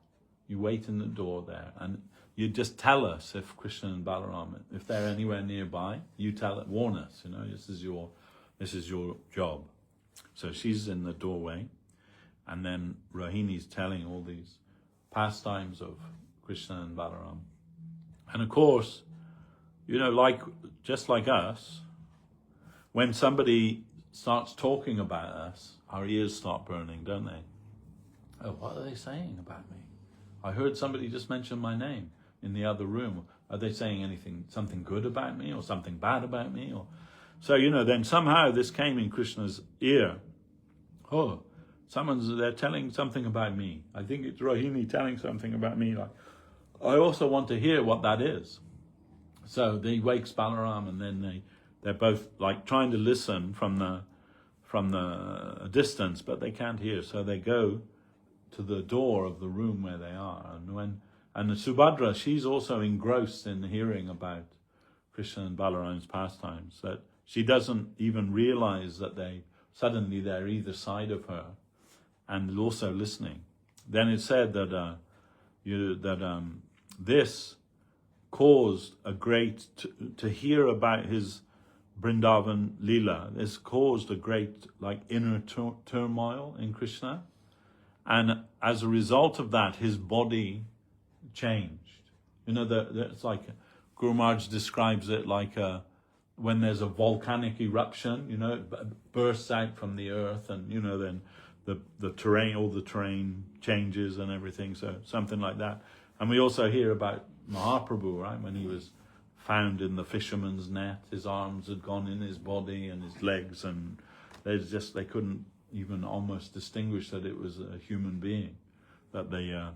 You wait in the door there, and you just tell us if Krishna and Balaram, if they're anywhere nearby, you warn us, you know, this is your job." So she's in the doorway, and then Rohini's telling all these pastimes of Krishna and Balaram. And of course, you know, just like us, when somebody starts talking about us, our ears start burning, don't they? Oh, what are they saying about me? I heard somebody just mention my name in the other room. Are they saying something good about me or something bad about me? So, you know, then somehow this came in Krishna's ear. Oh, they're telling something about me. I think it's Rohini telling something about me. Like, I also want to hear what that is. So they wakes Balaram, and then they're both like trying to listen from the distance, but they can't hear. So they go to the door of the room where they are, and the Subhadra, she's also engrossed in hearing about Krishna and Balaram's pastimes, that she doesn't even realize that they're either side of her, and also listening. Then it said that this caused a great to hear about his Vrindavan Leela. This caused a great inner turmoil in Krishna, and as a result of that, his body changed. You know, it's like Guru Maharaj describes it like when there's a volcanic eruption. You know, it bursts out from the earth, and you know, then the terrain, all the terrain changes and everything. So something like that. And we also hear about Mahaprabhu, right? When he was found in the fisherman's net, his arms had gone in his body and his legs, and they couldn't even almost distinguish that it was a human being. That the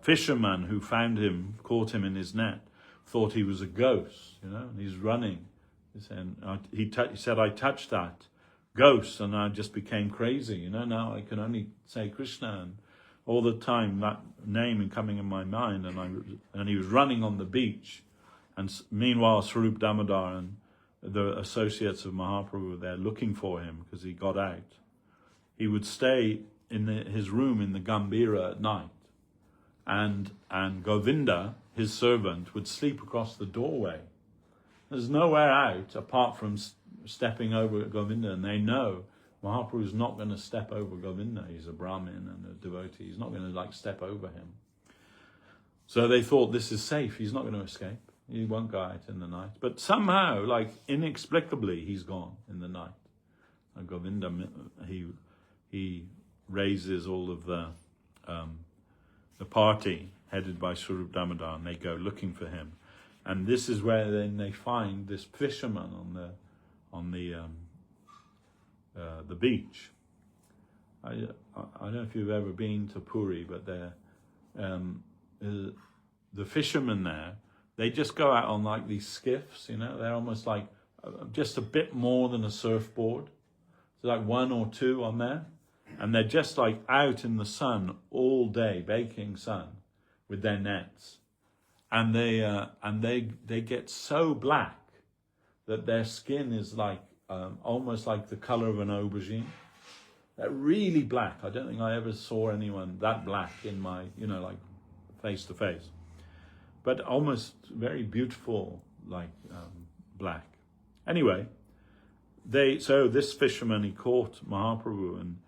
fisherman who found him, caught him in his net, thought he was a ghost, you know, and he's running. He said, "I touched that ghost and I just became crazy, you know, now I can only say Krishna," and all the time that name coming in my mind, and he was running on the beach, and meanwhile Swarup Damodar and the associates of Mahaprabhu were there looking for him because he got out. He would stay in his room in the Gambhira at night, and Govinda, his servant, would sleep across the doorway. There's nowhere out apart from stepping over Govinda, and they know Mahaprabhu's not going to step over Govinda. He's a Brahmin and a devotee. He's not going to step over him. So they thought, this is safe. He's not going to escape. He won't go out in the night. But somehow, inexplicably, he's gone in the night. And Govinda, he raises all of the party headed by Swarup Damodar, and they go looking for him. And this is where then they find this fisherman on the beach, I don't know if you've ever been to Puri, but the fishermen there, they just go out on like these skiffs, you know, they're almost like just a bit more than a surfboard. So like one or two on there, and they're just like out in the sun all day, baking sun, with their nets, and they get so black that their skin is like almost like the color of an aubergine. They're really black. I don't think I ever saw anyone that black in my, you know, like face to face, but almost very beautiful, like black. Anyway, so this fisherman, he caught Mahaprabhu and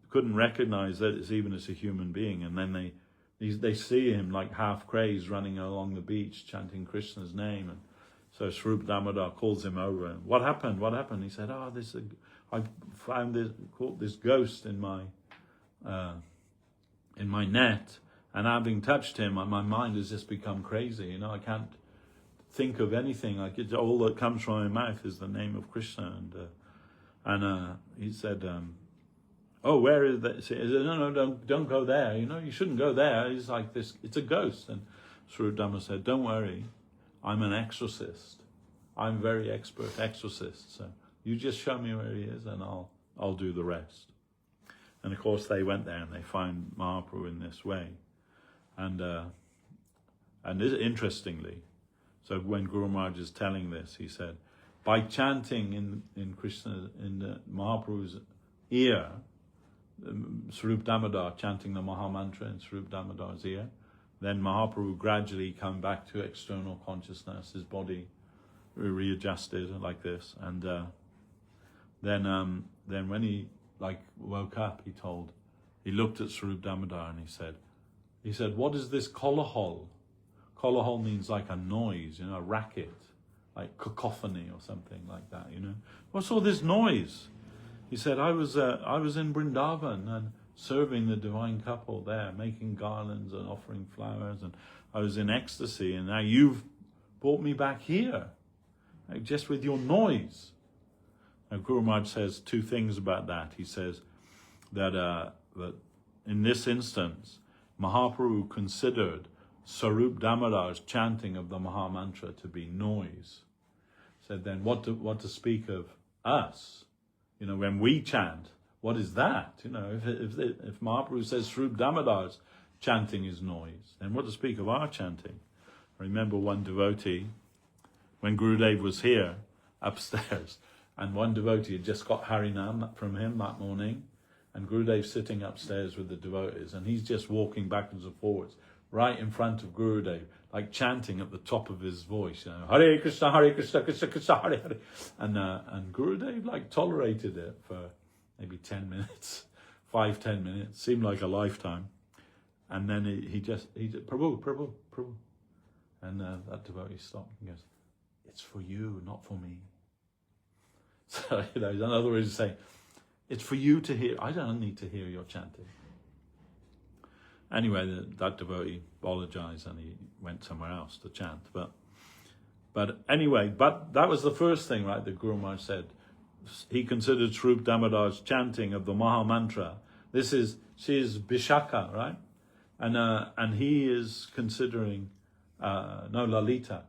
couldn't recognize that it's even as a human being, and then they see him like half crazed running along the beach chanting Krishna's name, and so Swarup Damodar calls him over and what happened? He said, I caught this ghost in my net, and having touched him, my mind has just become crazy. You know, I can't think of anything. Like all that comes from my mouth is the name of Krishna. And he said, "Oh, where is that?" He said, "No, don't go there. You know, you shouldn't go there. He's like this. It's a ghost." And Swarup Damodar said, "Don't worry, I'm an exorcist. I'm a very expert exorcist. So you just show me where he is, and I'll do the rest." And of course, they went there and they found Mahaprabhu in this way. And interestingly, so when Guru Maharaj is telling this, he said, by chanting in Krishna, in Mahaprabhu's ear, Swarup Damodar chanting the Maha Mantra in Swarup Damodar's ear, then Mahaprabhu gradually come back to external consciousness, his body readjusted like this, and then when he like woke up, he looked at Swarup Damodar and he said, "What is this kolahol?" Kolahol means like a noise, you know, a racket, like cacophony or something like that, you know. What's all this noise? He said, I was in Vrindavan and serving the divine couple there, making garlands and offering flowers, and I was in ecstasy, and now you've brought me back here, like just with your noise. Now Guru Maharaj says two things about that. He says that in this instance, Mahaprabhu considered Swarup Damodar's chanting of the Maha Mantra to be noise. Said then, what to speak of us? You know, when we chant, what is that? You know, if Mahaprabhu says Swarup Damodar's chanting is noise, then what to speak of our chanting? I remember one devotee, when Gurudev was here upstairs, and one devotee had just got Harinam from him that morning, and Gurudev's sitting upstairs with the devotees, and he's just walking backwards and forwards, right in front of Gurudev, like chanting at the top of his voice, you know, Hare Krishna, Krishna Krishna, Hare Hare. And Gurudev like tolerated it for maybe 10 minutes, 5-10 minutes, seemed like a lifetime. And then he just Prabhu. And that devotee stopped and goes, "It's for you, not for me." So, you know, in other words, he's saying, it's for you to hear. I don't need to hear your chanting. Anyway, that devotee apologized and he went somewhere else to chant. But anyway, that was the first thing, right, that Guru Maharaj said. He considered Swarup Damodar's chanting of the Maha Mantra. She is Vishaka, right? And he is considering, Lalita.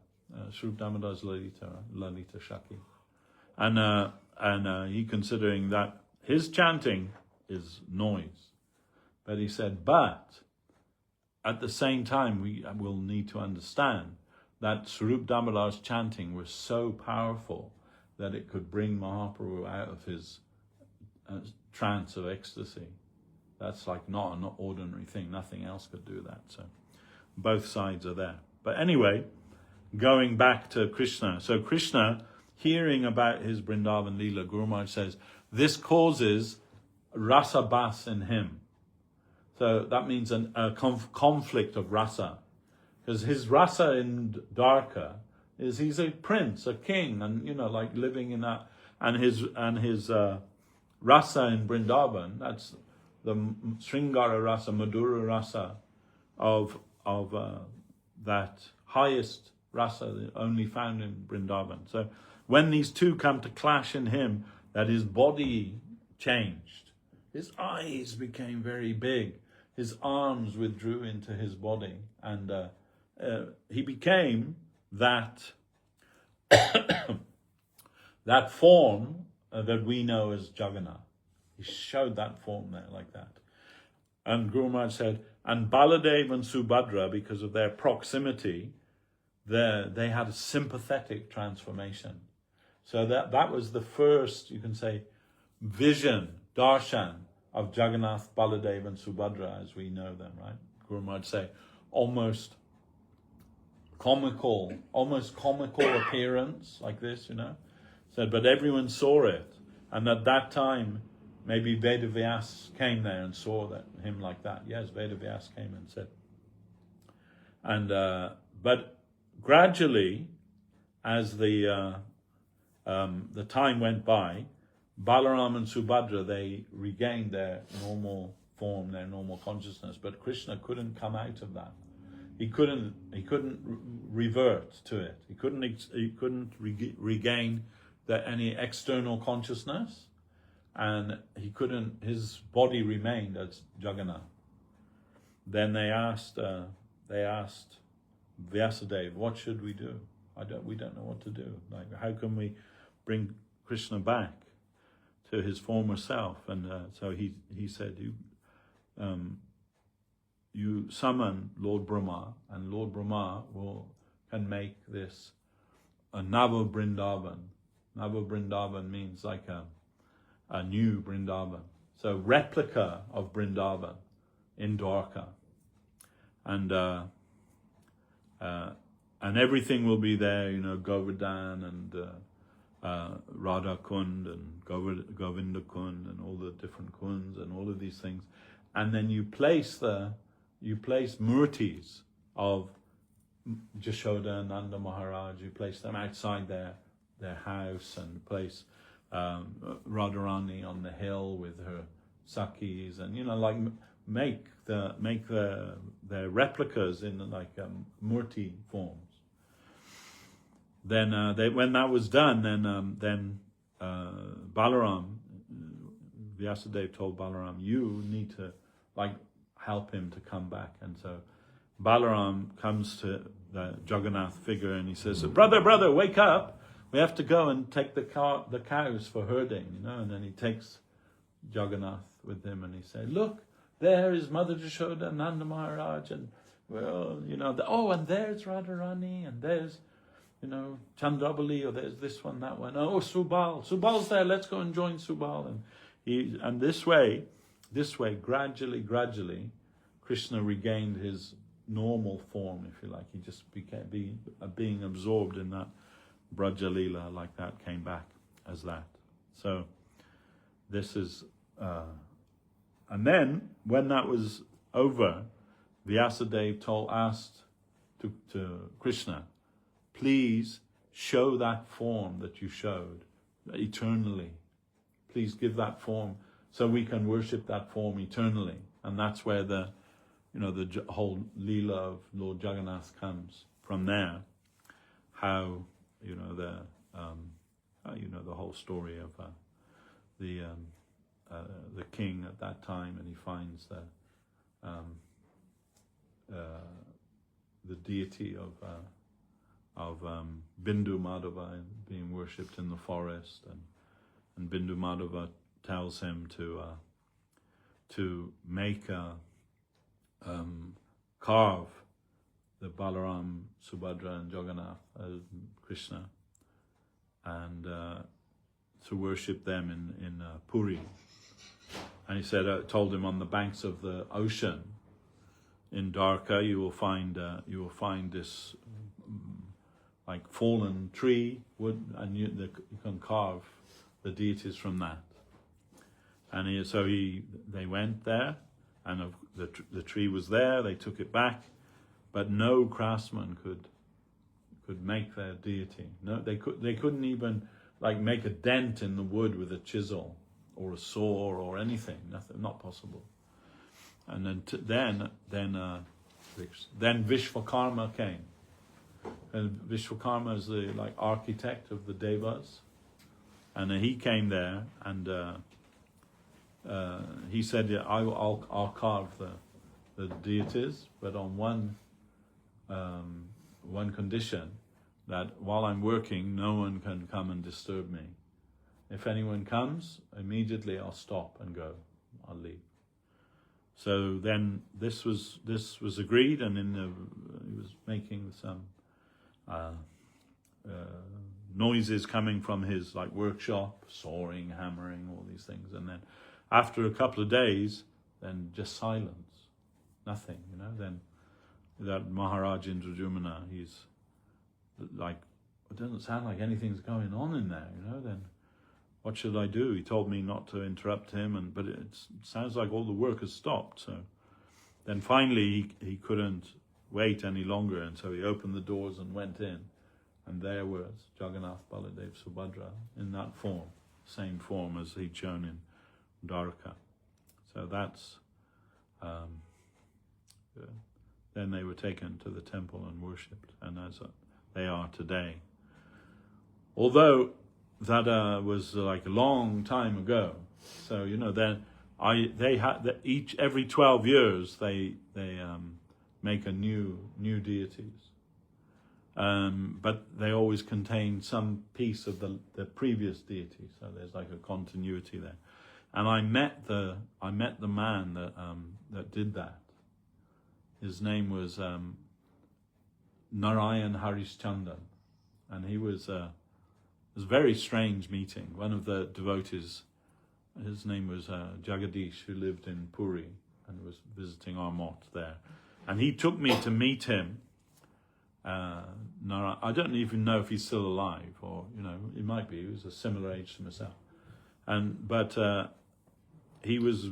Swarup Damodar's Lalita, right? Lalita Shaki. And he considering that his chanting is noise. But he said, but at the same time, we will need to understand that Swarup Damodar's chanting was so powerful that it could bring Mahaprabhu out of his trance of ecstasy. That's like not an ordinary thing. Nothing else could do that. So both sides are there. But anyway, going back to Krishna. So Krishna, hearing about his Vrindavan Leela, Guru Maharaj says, this causes rasa bas in him. So that means a conflict of rasa. Because his rasa in Dwarka is he's a prince, a king, and, you know, like living in that. And his rasa in Vrindavan, that's the Sringara rasa, Madhura rasa of that highest rasa only found in Vrindavan. So when these two come to clash in him, that his body changed. his eyes became very big, his arms withdrew into his body, and he became that that form that we know as Jagannath. He showed that form there like that. And Guru Maharaj said, and Baladev and Subhadra, because of their proximity, they had a sympathetic transformation. So that was the first, you can say, vision, darshan, of Jagannath, Baladev and Subhadra as we know them, right? Guru Maharaj say, almost comical appearance like this, you know. Said, but everyone saw it. And at that time, maybe Vedavyas came there and saw him like that. Yes, Vedavyas came and said. And but gradually, as the time went by, Balaram and Subhadra, they regained their normal form, their normal consciousness. But Krishna couldn't come out of that. He couldn't revert to it. He couldn't regain any external consciousness. And his body remained as Jagannath. Then they asked Vyasadeva, what should we do? We don't know what to do. Like, how can we bring Krishna back to his former self? And so he said, you summon Lord Brahma, and Lord Brahma can make this a Nava Vrindavan. Nava Vrindavan means like a new Vrindavan. So replica of Vrindavan in Dwarka. And everything will be there, you know, Govardhan and Radha Kund and Govinda Kund and all the different kunds and all of these things. And then you place murtis of Jashoda and Nanda Maharaj, you place them outside their house, and place Radharani on the hill with her Sakhis, and, you know, like make their replicas in like murti forms. Then when that was done, then Balaram, Vyasadeva told Balaram, you need to like help him to come back. And so Balaram comes to the Jagannath figure and he says, brother, wake up. We have to go and take the cows for herding, you know. And then he takes Jagannath with him and he said, look, there is Mother Jashoda, Nanda Maharaj, and, well, you know, and there's Radharani, and there's, you know, Chandrabali, or there's this one, that one. Oh, Subal's there, let's go and join Subal. And this way, gradually, Krishna regained his normal form, if you like. He just became being absorbed in that Braja Leela, like that, came back as that. So this is, and then when that was over, Vyasadeva asked to Krishna, please show that form that you showed eternally. Please give that form so we can worship that form eternally. And that's where the whole Leela of Lord Jagannath comes from there. How, you know, the whole story of the king at that time, and he finds the deity of Bindu Madhava being worshipped in the forest, and Bindu Madhava tells him to make carve the Balaram, Subhadra and Jagannath, Krishna, and to worship them in Puri. And he said, told him, on the banks of the ocean in Dwarka, you will find this like fallen tree wood, and you can carve the deities from that. And they went there, and the tree was there. They took it back, but no craftsman could make their deity. No, they couldn't even like make a dent in the wood with a chisel or a saw or anything. Nothing, not possible. And then Vishwakarma came, and Vishwakarma is the like architect of the Devas, and he came there, and he said, yeah, I'll carve the deities, but on one condition, that while I'm working, no one can come and disturb me. If anyone comes, immediately I'll stop and go. I'll leave. So then this was agreed, and he was making some noises coming from his workshop, sawing, hammering, all these things, and then after a couple of days, then just silence, nothing, Then that Maharaj Indrajumna, he's like, it doesn't sound like anything's going on in there, Then what should I do? He told me not to interrupt him, but it sounds like all the work has stopped. So then finally he couldn't wait any longer, and so he opened the doors and went in, and there was Jagannath, Baladev, Subhadra in that form, same form as he'd shown in Dwarka. So that's then they were taken to the temple and worshipped, and as they are today. Although that was a long time ago, so then they had every 12 years they make a new deities, but they always contain some piece of the previous deity, so there's a continuity there. And I met the man that did that. His name was Narayan Harishchandran, and he was. It was a very strange meeting. One of the devotees, his name was Jagadish, who lived in Puri and was visiting our mott there. And he took me to meet him. I don't even know if he's still alive, or, he might be. He was a similar age to myself. But he was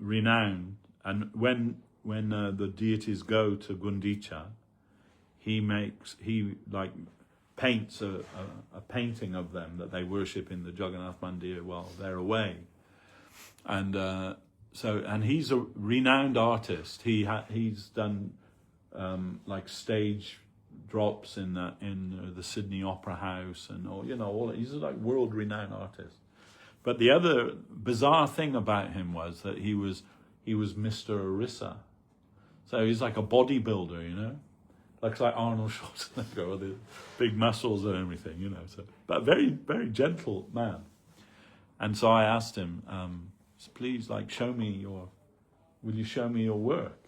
renowned. And when the deities go to Gundicha, he paints a painting of them that they worship in the Jagannath Mandir while they're away, and he's a renowned artist. He's done stage drops in the Sydney Opera House and all. He's a world renowned artist. But the other bizarre thing about him was that he was Mr. Orissa, so he's like a bodybuilder, Looks like Arnold Schwarzenegger with the big muscles and everything, but very, very gentle man. And so I asked him, please, will you show me your work?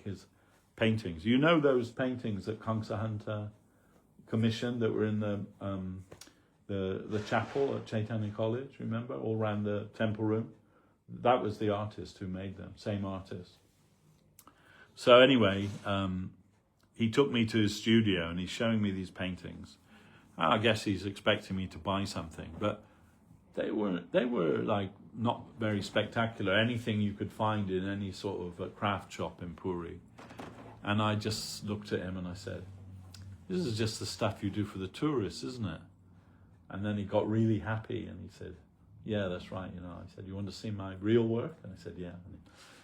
His paintings. Those paintings that Kamsahanta commissioned that were in the chapel at Chaitanya College, remember? All around the temple room? That was the artist who made them, same artist. So anyway, he took me to his studio and he's showing me these paintings. I guess he's expecting me to buy something, but they were not very spectacular. Anything you could find in any sort of a craft shop in Puri. And I just looked at him and I said, "This is just the stuff you do for the tourists, isn't it?" And then he got really happy and he said, "Yeah, that's right." I said, "You want to see my real work?" And I said, "Yeah." And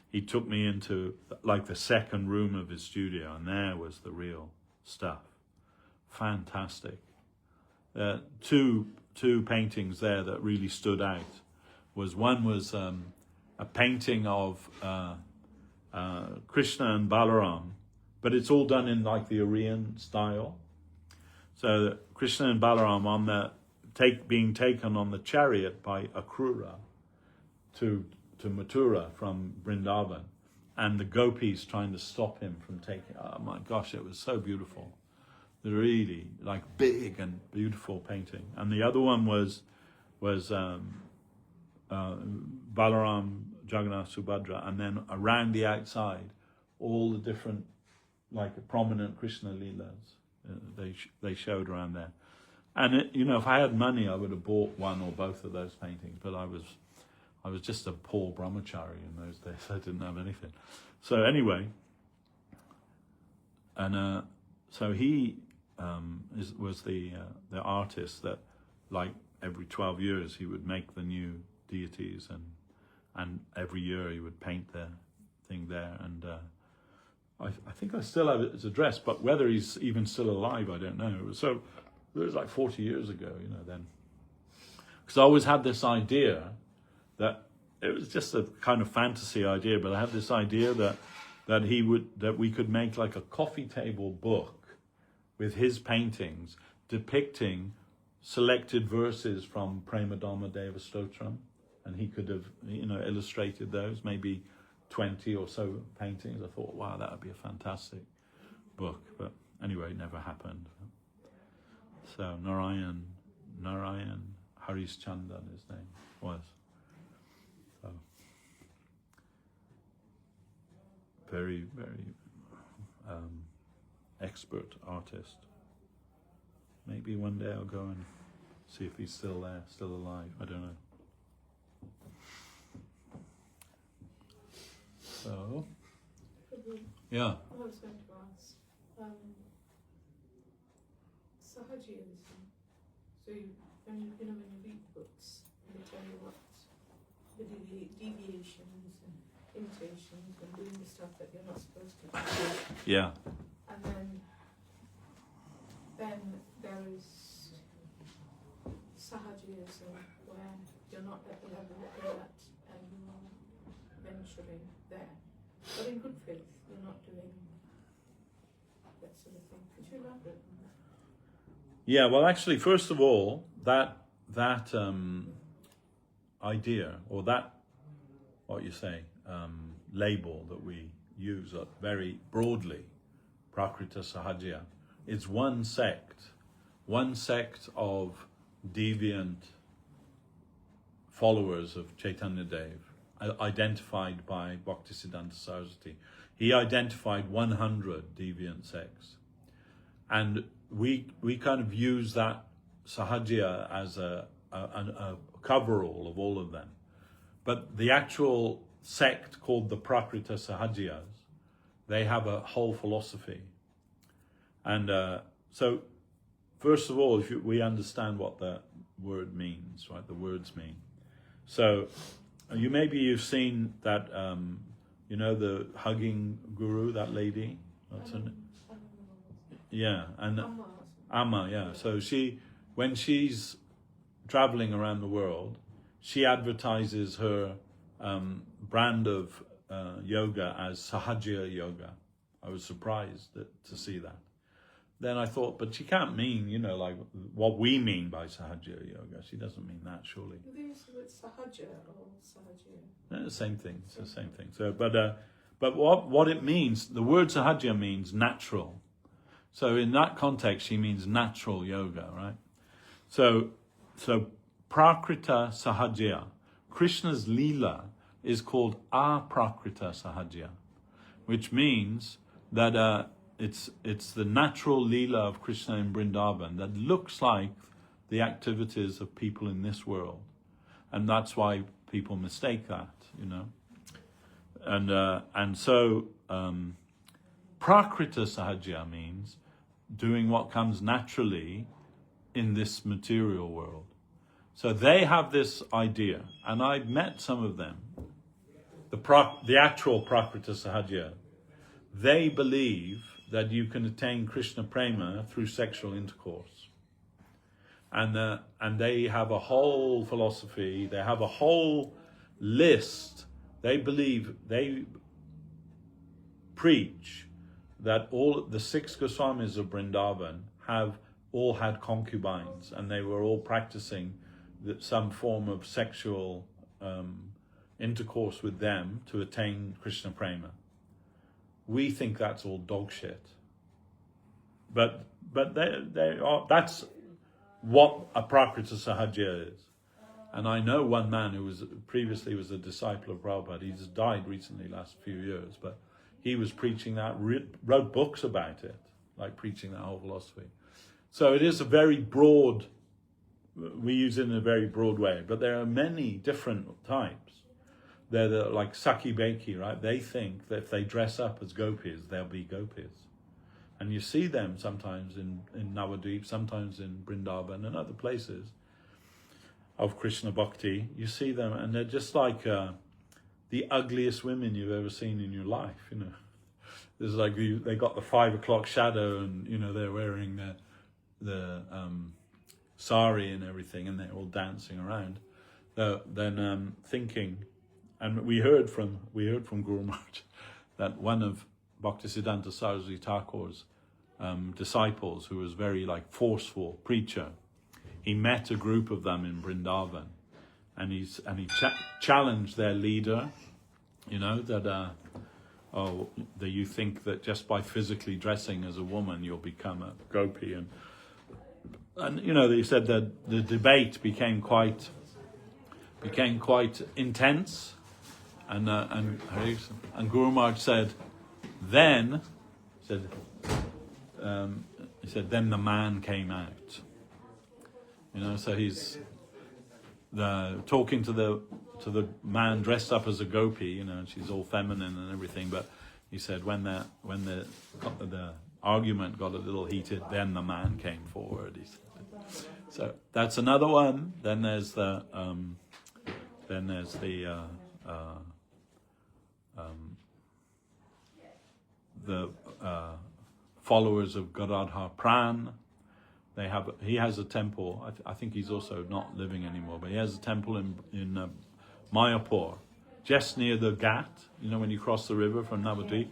he took me into the second room of his studio, and there was the real stuff. Fantastic. Two paintings there that really stood out. One was a painting of Krishna and Balaram, but it's all done in the Aryan style. So Krishna and Balaram being taken on the chariot by Akrura to Mathura from Vrindavan, and the gopis trying to stop him from taking. Oh my gosh, it was so beautiful. They're really big and beautiful painting. And the other one was Balaram, Jagannath, Subhadra, and then around the outside, all the different prominent Krishna Leelas they showed around there. And if I had money, I would have bought one or both of those paintings, but I was just a poor brahmachari in those days. I didn't have anything. So anyway, and so he was the artist that every 12 years he would make the new deities, and every year he would paint the thing there. And I think I still have his address, but whether he's even still alive, I don't know. So it was 40 years ago, then. Because I always had this idea that it was just a kind of fantasy idea, but I had this idea that we could make like a coffee table book with his paintings depicting selected verses from Prema Dharma Deva Stotram, and he could have, illustrated those, maybe 20 or so paintings. I thought, wow, that would be a fantastic book. But anyway, it never happened. So Narayan Harish Chandan, his name was. So very, very expert artist. Maybe one day I'll go and see if he's still there, still alive. I don't know. So, yeah. I was going to ask, Sahajiyism. So when you read books, they tell you what the deviations and imitations and doing the stuff that you're not supposed to do. Yeah. And then there is Sahajiyism, where you're not at the level that you're at and you're venturing there. But in good faith, you're not doing that sort of thing. Could you elaborate on that? Yeah, well, actually, first of all, that idea, or that, what you say, label that we use very broadly, Prakrita Sahajya, is one sect of deviant followers of Chaitanya Dev, identified by Bhaktisiddhanta Saraswati. He identified 100 deviant sects. And we kind of use that Sahajya as a coverall of all of them. But the actual sect called the Prakrita Sahajyas, they have a whole philosophy. And so, first of all, we understand what the word means, right? The words mean. So, you've seen that, the hugging guru, that lady. What's her name? Yeah, and Amma, yeah. So when she's traveling around the world, she advertises her brand of yoga as Sahajya Yoga. I was surprised to see that. Then I thought, but she can't mean, like what we mean by Sahajya Yoga. She doesn't mean that, surely. Do they use the word Sahaja or Sahajya? No, the same thing. It's the same thing. So, but what it means, the word Sahajya means natural. So in that context, she means natural yoga, right? So Prakrita Sahajya, Krishna's Leela is called Aprakrita Sahajya, which means that it's the natural Leela of Krishna in Vrindavan that looks like the activities of people in this world, and that's why people mistake that, and so Prakrita Sahajya means doing what comes naturally in this material world. So they have this idea, and I've met some of them, the actual Prakrita Sahajya. They believe that you can attain Krishna Prema through sexual intercourse. And they have a whole philosophy, they have a whole list. They preach that all the 6 Goswamis of Vrindavan have all had concubines, and they were all practicing some form of sexual intercourse with them to attain Krishna Prema. We think that's all dog shit. But they are, that's what a Prakrita Sahajya is. And I know one man who previously was a disciple of Prabhupada. He's died recently, last few years, but he was preaching that, wrote books about it, like preaching that whole philosophy. So it is a very broad, we use it in a very broad way, but there are many different types. They're like Saki Beki, right? They think that if they dress up as gopis, they'll be gopis. And you see them sometimes in Navadvip, sometimes in Vrindavan and other places of Krishna Bhakti. You see them and they're just like the ugliest women you've ever seen in your life, There's like, they got the 5 o'clock shadow and, they're wearing the sari and everything, and they're all dancing around. Then thinking, and we heard from Guru Maharaj that one of Bhaktisiddhanta Saraswati Thakur's disciples, who was very like forceful preacher, he met a group of them in Vrindavan, and he challenged their leader, that that you think that just by physically dressing as a woman you'll become a gopi, and they said that the debate became quite intense, and Guru Maharaj said, then the man came out. So he's talking to the man dressed up as a gopi, she's all feminine and everything, but he said when the argument got a little heated, then the man came forward, he said. So that's another one. Then there's the followers of Gadadhar Pran. He has a temple. I think he's also not living anymore, but he has a temple in Mayapur, just near the Ghat. When you cross the river from Navadvip,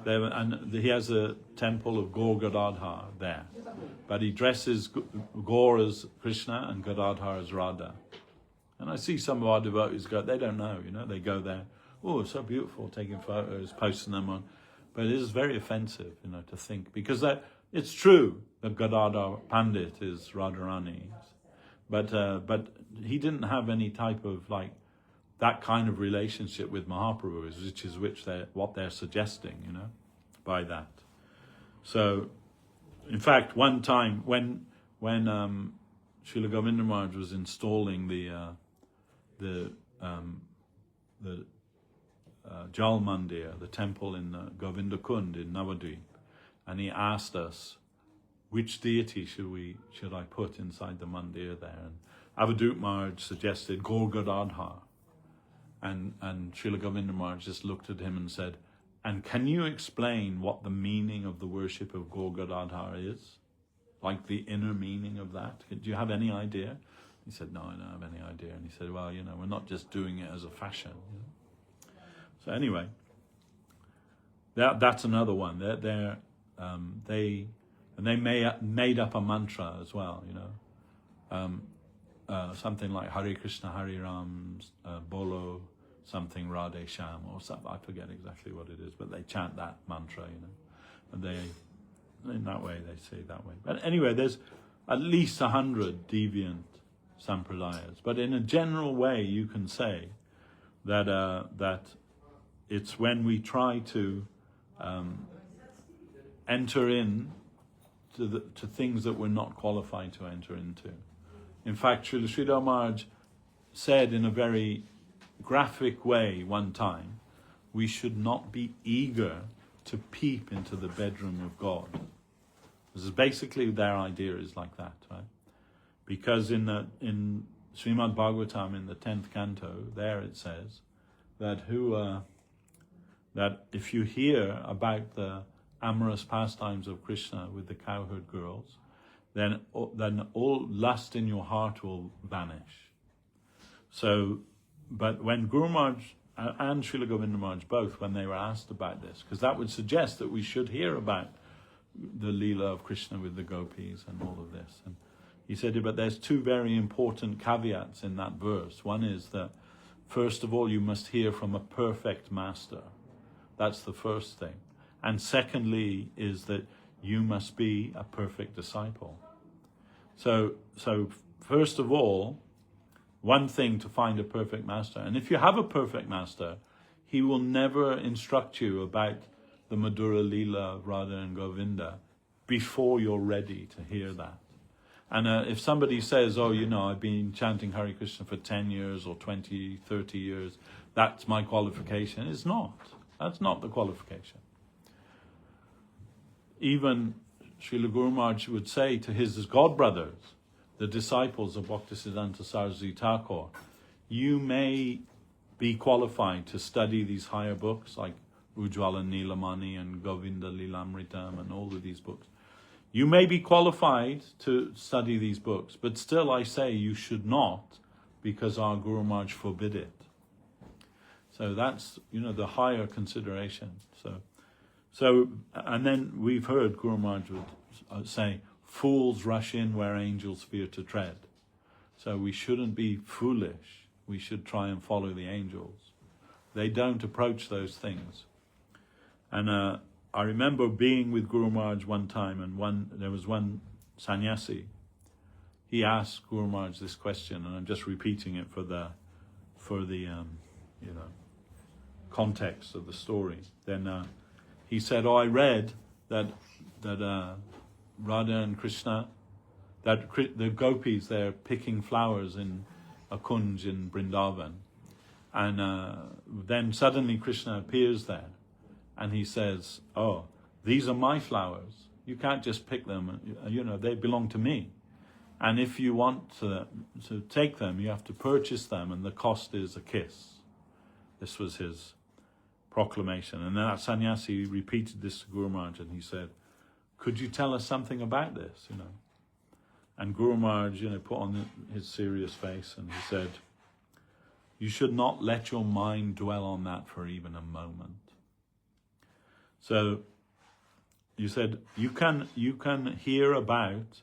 and he has a temple of Gaur Gadadhar there. But he dresses Gaur as Krishna and Gadadhar as Radha. And I see some of our devotees go, they don't know, they go there, oh, it's so beautiful, taking photos, posting them on. But it is very offensive, to think, because it's true that Gadadhar Pandit is Radharani, but he didn't have any type of that kind of relationship with Mahaprabhu, which what they're suggesting, by that. So, in fact, one time when Srila Govinda Maharaj was installing the Jal Mandir, the temple in Govinda Kund in Navadvip, and he asked us, which deity should I put inside the mandir there? And Avadut Maharaj suggested Gaur Gadadhar. And Srila Govinda Maharaj just looked at him and said, and can you explain what the meaning of the worship of Gaur Gadadhar is? Like the inner meaning of that? Do you have any idea? He said, no, I don't have any idea. And he said, well, we're not just doing it as a fashion. So anyway, that's another one. They made up a mantra as well, something like Hare Krishna, Hare Ram, Bolo, something Radhe Sham, or something. I forget exactly what it is, but they chant that mantra, and in that way they say that way. But anyway, there's at least 100 deviant sampradayas. But in a general way, you can say that it's when we try to enter in to things that we're not qualified to enter into. In fact, Srila Sridhar Maharaj said in a very graphic way one time, we should not be eager to peep into the bedroom of God. This is basically their idea is like that, right? Because in Srimad Bhagavatam in the 10th canto, there it says that that if you hear about the amorous pastimes of Krishna with the cowherd girls, then all lust in your heart will vanish. So, but when Guru Maharaj and Srila Govinda Maharaj both, when they were asked about this, because that would suggest that we should hear about the Leela of Krishna with the gopis and all of this. And he said, but there's two very important caveats in that verse. One is that, first of all, you must hear from a perfect master. That's the first thing. And secondly is that you must be a perfect disciple. So first of all, one thing to find a perfect master. And if you have a perfect master, he will never instruct you about the Madhura Leela of Radha and Govinda before you're ready to hear that. And if somebody says, I've been chanting Hare Krishna for 10 years or 20, 30 years, that's my qualification. It's not. That's not the qualification. Even Srila Guru Maharaj would say to his godbrothers, the disciples of Bhaktisiddhanta Saraswati Thakur, you may be qualified to study these higher books like Ujjvala Nilamani and Govinda Lilamritam and all of these books. You may be qualified to study these books, but still I say you should not, because our Guru Maharaj forbid it. So that's, the higher consideration. So, and then we've heard Guru Maharaj would say, fools rush in where angels fear to tread. So we shouldn't be foolish. We should try and follow the angels. They don't approach those things. And I remember being with Guru Maharaj one time, and there was one sannyasi. He asked Guru Maharaj this question, and I'm just repeating it for the context of the story. Then he said, I read that Radha and Krishna, that the gopis, they're picking flowers in a kunj in Vrindavan. And then suddenly Krishna appears there. And he says, oh, these are my flowers. You can't just pick them. They belong to me. And if you want to take them, you have to purchase them, and the cost is a kiss. This was his proclamation. And then that sannyasi repeated this to Guru Maharaj, and he said, could you tell us something about this? And Guru Maharaj, put on his serious face, and he said, you should not let your mind dwell on that for even a moment. So you said you can hear about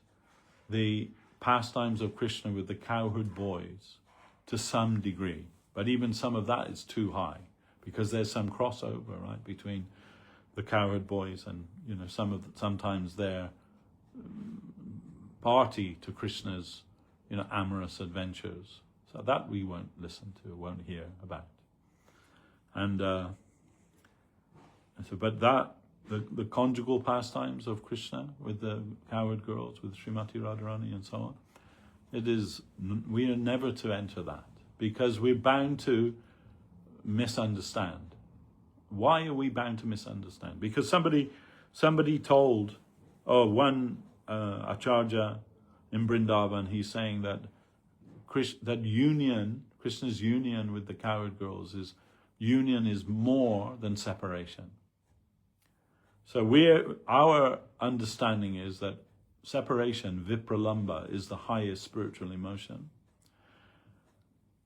the pastimes of Krishna with the cowherd boys to some degree, but even some of that is too high, because there's some crossover, right, between the cowherd boys and sometimes they're party to Krishna's amorous adventures. So that we won't listen to, won't hear about. And but that the conjugal pastimes of Krishna with the cowherd girls, with Srimati Radharani and so on, we are never to enter that, because we're bound to misunderstand. Why are we bound to misunderstand? Because somebody told, one Acharya in Vrindavan, he's saying that Krishna's union with the cowherd girls is more than separation. So our understanding is that separation, vipralamba, is the highest spiritual emotion.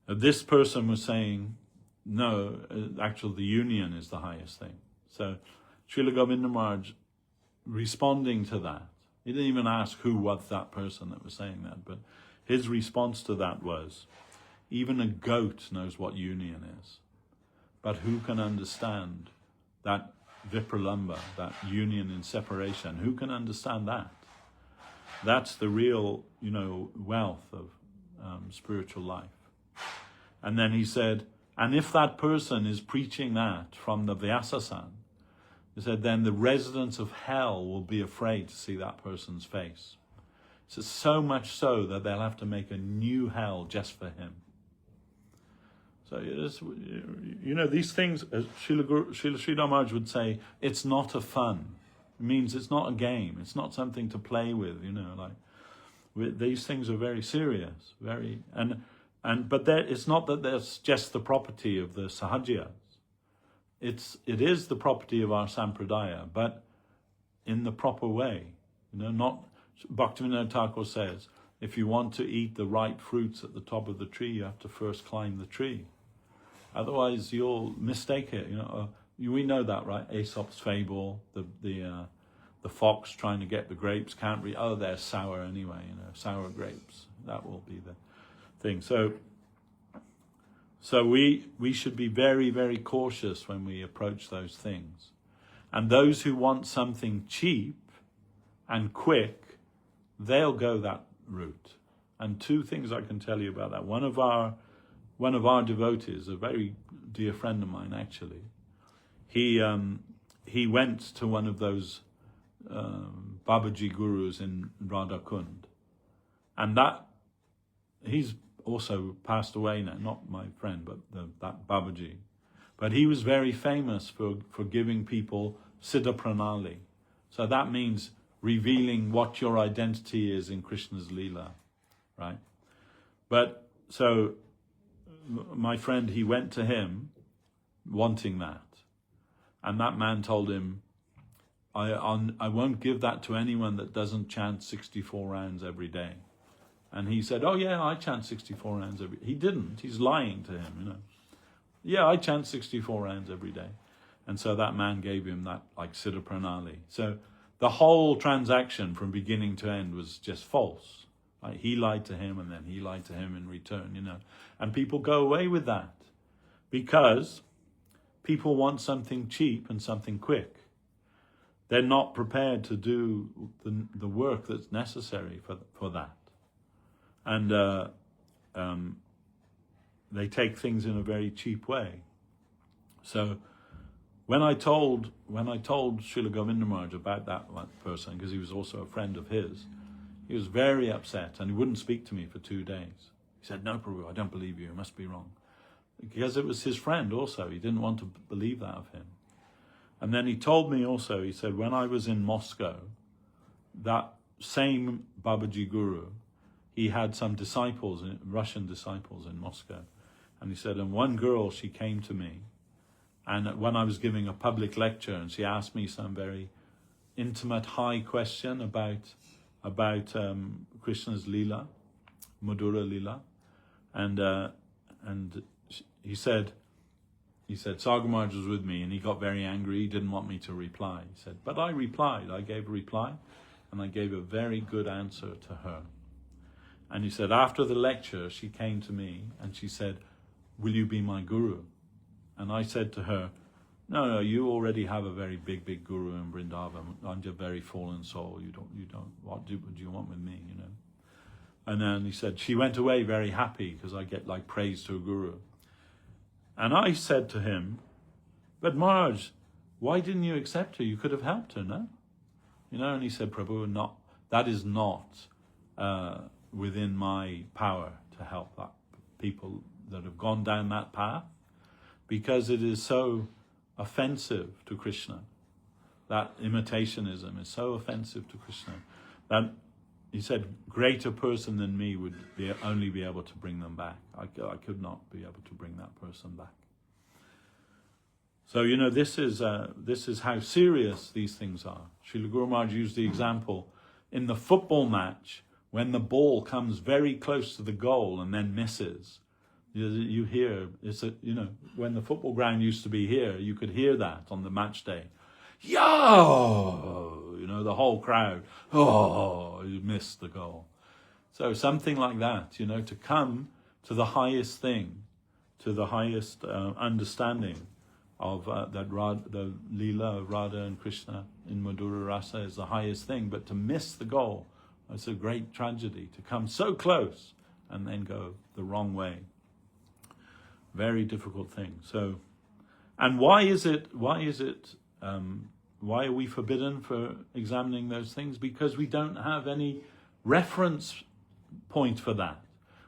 This person was saying, no, actually the union is the highest thing. So Srila Govinda Maharaj, responding to that, he didn't even ask who was that person that was saying that, but his response to that was, even a goat knows what union is, but who can understand that vipralamba, that union in separation? Who can understand that? That's the real, wealth of spiritual life. And then he said, and if that person is preaching that from the Vyasasan, he said, then the residents of hell will be afraid to see that person's face. So much so that they'll have to make a new hell just for him. So, these things, as Srila Sridhar Maharaj would say, it's not a fun. It means it's not a game. It's not something to play with, these things are very serious, but it's not that that's just the property of the Sahajiyas. It is the property of our Sampradaya, but in the proper way. Not, Bhaktivinoda Thakur says, if you want to eat the ripe fruits at the top of the tree, you have to first climb the tree. Otherwise, you'll mistake it. We know that, right? Aesop's fable, the fox trying to get the grapes can't read. Oh, they're sour anyway. Sour grapes. That will be the thing. So we should be very, very cautious when we approach those things. And those who want something cheap and quick, they'll go that route. And two things I can tell you about that. One of our devotees, a very dear friend of mine actually, he went to one of those Babaji gurus in Radha Kund, and he's also passed away now, not my friend, but that Babaji. But he was very famous for giving people Siddha Pranali. So that means revealing what your identity is in Krishna's Leela, right? But so my friend, he went to him wanting that. And that man told him, I won't give that to anyone that doesn't chant 64 rounds every day. And he said, oh yeah, I chant 64 rounds every day. He didn't. He's lying to him, you know. Yeah, I chant 64 rounds every day. And so that man gave him that, like, Siddha Pranali. So the whole transaction from beginning to end was just false. Like, he lied to him, and then he lied to him in return, you know. And people go away with that because people want something cheap and something quick. They're not prepared to do the work that's necessary for that. And they take things in a very cheap way. So when I told Srila Govinda Maharaj about that one person, because he was also a friend of his, he was very upset and he wouldn't speak to me for 2 days. He said, no, Prabhu, I don't believe you. It must be wrong. Because it was his friend also. He didn't want to believe that of him. And then he told me also, he said, when I was in Moscow, that same Babaji Guru, he had some disciples, Russian disciples in Moscow. And he said, and one girl, she came to me, and when I was giving a public lecture, and she asked me some very intimate, high question about Krishna's Leela, Madhura Leela. And he said, Sagar Maharaj was with me, and he got very angry. He didn't want me to reply. He said, but I replied. I gave a reply, and I gave a very good answer to her. And he said, after the lecture, she came to me, and she said, will you be my guru? And I said to her, no, you already have a very big guru in Vrindavan. I'm a very fallen soul. You don't. What do you want with me? You know. And then he said, she went away very happy because I get like praise to a guru. And I said to him, but Maharaj, why didn't you accept her? You could have helped her, no? You know, and he said, Prabhu, that is not within my power to help that people that have gone down that path, because it is so offensive to Krishna. That imitationism is so offensive to Krishna that he said, greater person than me would only be able to bring them back. I could not be able to bring that person back. So, you know, this is how serious these things are. Srila Guru Maharaj used the example in the football match, when the ball comes very close to the goal and then misses. You hear, when the football ground used to be here, you could hear that on the match day. Yo! You know, the whole crowd, oh, you missed the goal. So something like that, you know, to come to the highest thing, to the highest understanding of that the Leela of Radha and Krishna in Madhura Rasa is the highest thing, but to miss the goal, it's a great tragedy. To come so close and then go the wrong way. Very difficult thing. So, and why are we forbidden for examining those things? Because we don't have any reference point for that.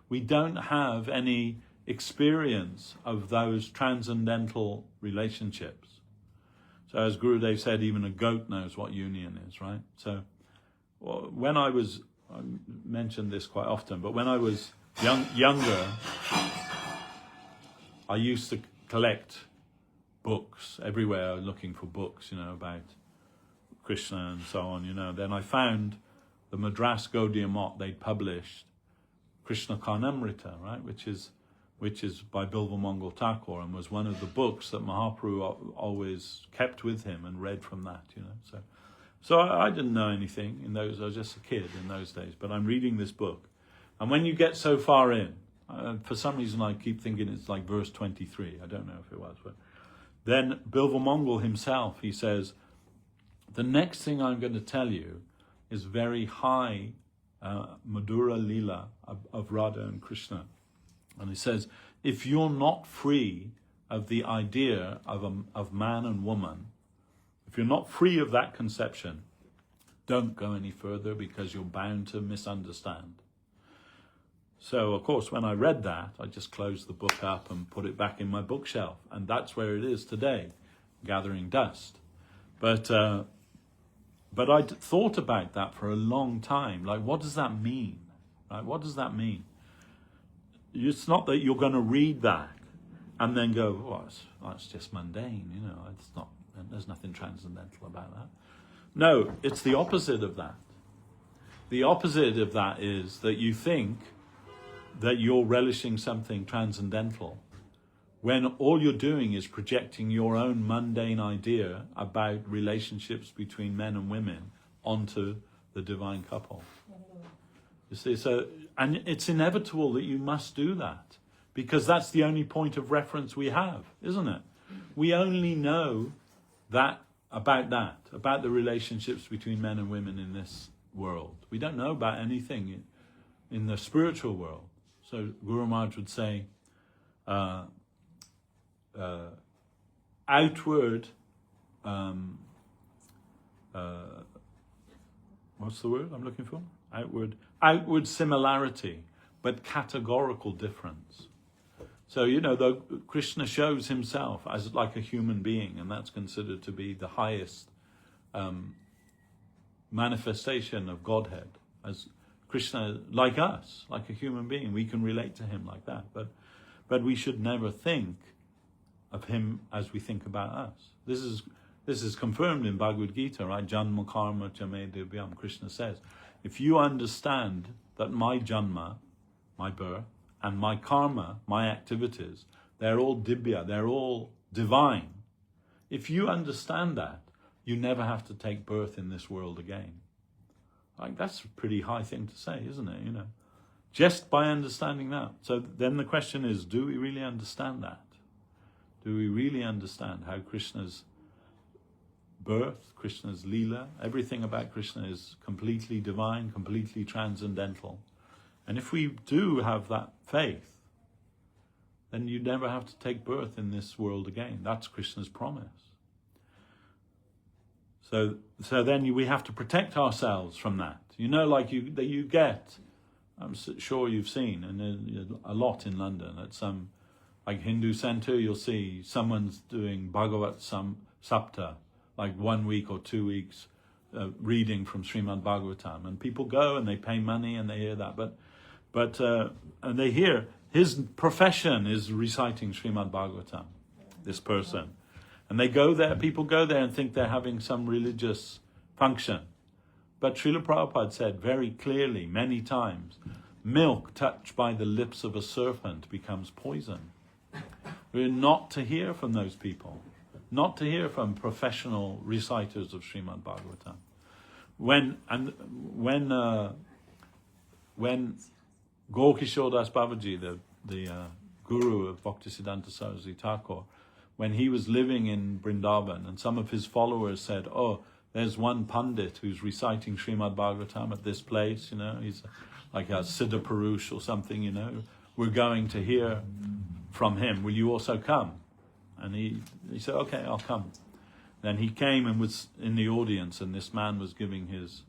We don't have any experience of those transcendental relationships. So as Gurudev said, even a goat knows what union is, right? So when I mentioned this quite often, but when I was younger, I used to collect books everywhere, looking for books, you know, about Krishna and so on, you know. Then I found the Madras Gaudiya Math, they'd published Krishna Karnamrita, right, which is by Bilva Mangal Thakur, and was one of the books that Mahaprabhu always kept with him and read from that, you know. So I didn't know anything in those. I was just a kid in those days, but I'm reading this book, and when you get so far in, for some reason I keep thinking it's like verse 23. I don't know if it was, but then Bilva Mangal himself, he says, the next thing I'm going to tell you is very high Madhura Leela of Radha and Krishna. And he says, if you're not free of the idea of man and woman, if you're not free of that conception, don't go any further, because you're bound to misunderstand. So, of course, when I read that, I just closed the book up and put it back in my bookshelf. And that's where it is today, gathering dust. But I thought about that for a long time. Like, what does that mean? Right? What does that mean? It's not that you're going to read that and then go, it's just mundane, you know. There's nothing transcendental about that. No, it's the opposite of that. The opposite of that is that you think that you're relishing something transcendental when all you're doing is projecting your own mundane idea about relationships between men and women onto the divine couple. You see, so, and it's inevitable that you must do that, because that's the only point of reference we have, isn't it? We only know that, about the relationships between men and women in this world. We don't know about anything in the spiritual world. So Guru Maharaj would say, outward, what's the word I'm looking for? Outward similarity, but categorical difference. So, you know, though Krishna shows himself as like a human being, and that's considered to be the highest manifestation of Godhead. As Krishna, like us, like a human being, we can relate to him like that. But we should never think of him as we think about us. This is confirmed in Bhagavad Gita, right? Janma karma chame divyam. Krishna says, if you understand that my janma, my birth, and my karma, my activities, they're all dibya, they're all divine. If you understand that, you never have to take birth in this world again. Like, that's a pretty high thing to say, isn't it? You know, just by understanding that. So then the question is, do we really understand that? Do we really understand how Krishna's birth, Krishna's Leela, everything about Krishna is completely divine, completely transcendental? And if we do have that faith, then you never have to take birth in this world again. That's Krishna's promise. So then we have to protect ourselves from that. You know, like you get, I'm sure you've seen, and a lot in London, at some like Hindu center, you'll see someone's doing Bhagavat Sapta, like 1 week or 2 weeks, reading from Srimad Bhagavatam. And people go and they pay money and they hear that. But and they hear his profession is reciting Srimad Bhagavatam, this person. And they go there, people go there and think they're having some religious function. But Srila Prabhupada said very clearly, many times, milk touched by the lips of a serpent becomes poison. We're not to hear from those people, not to hear from professional reciters of Srimad Bhagavatam. When Gaur-Kishore Das Babaji, the guru of Bhaktisiddhanta Saraswati Thakur, when he was living in Vrindavan, and some of his followers said, oh, there's one Pandit who's reciting Srimad Bhagavatam at this place, you know, he's like a Siddha Purush or something, you know, we're going to hear from him, will you also come? And he said, okay, I'll come. Then he came and was in the audience, and this man was giving his,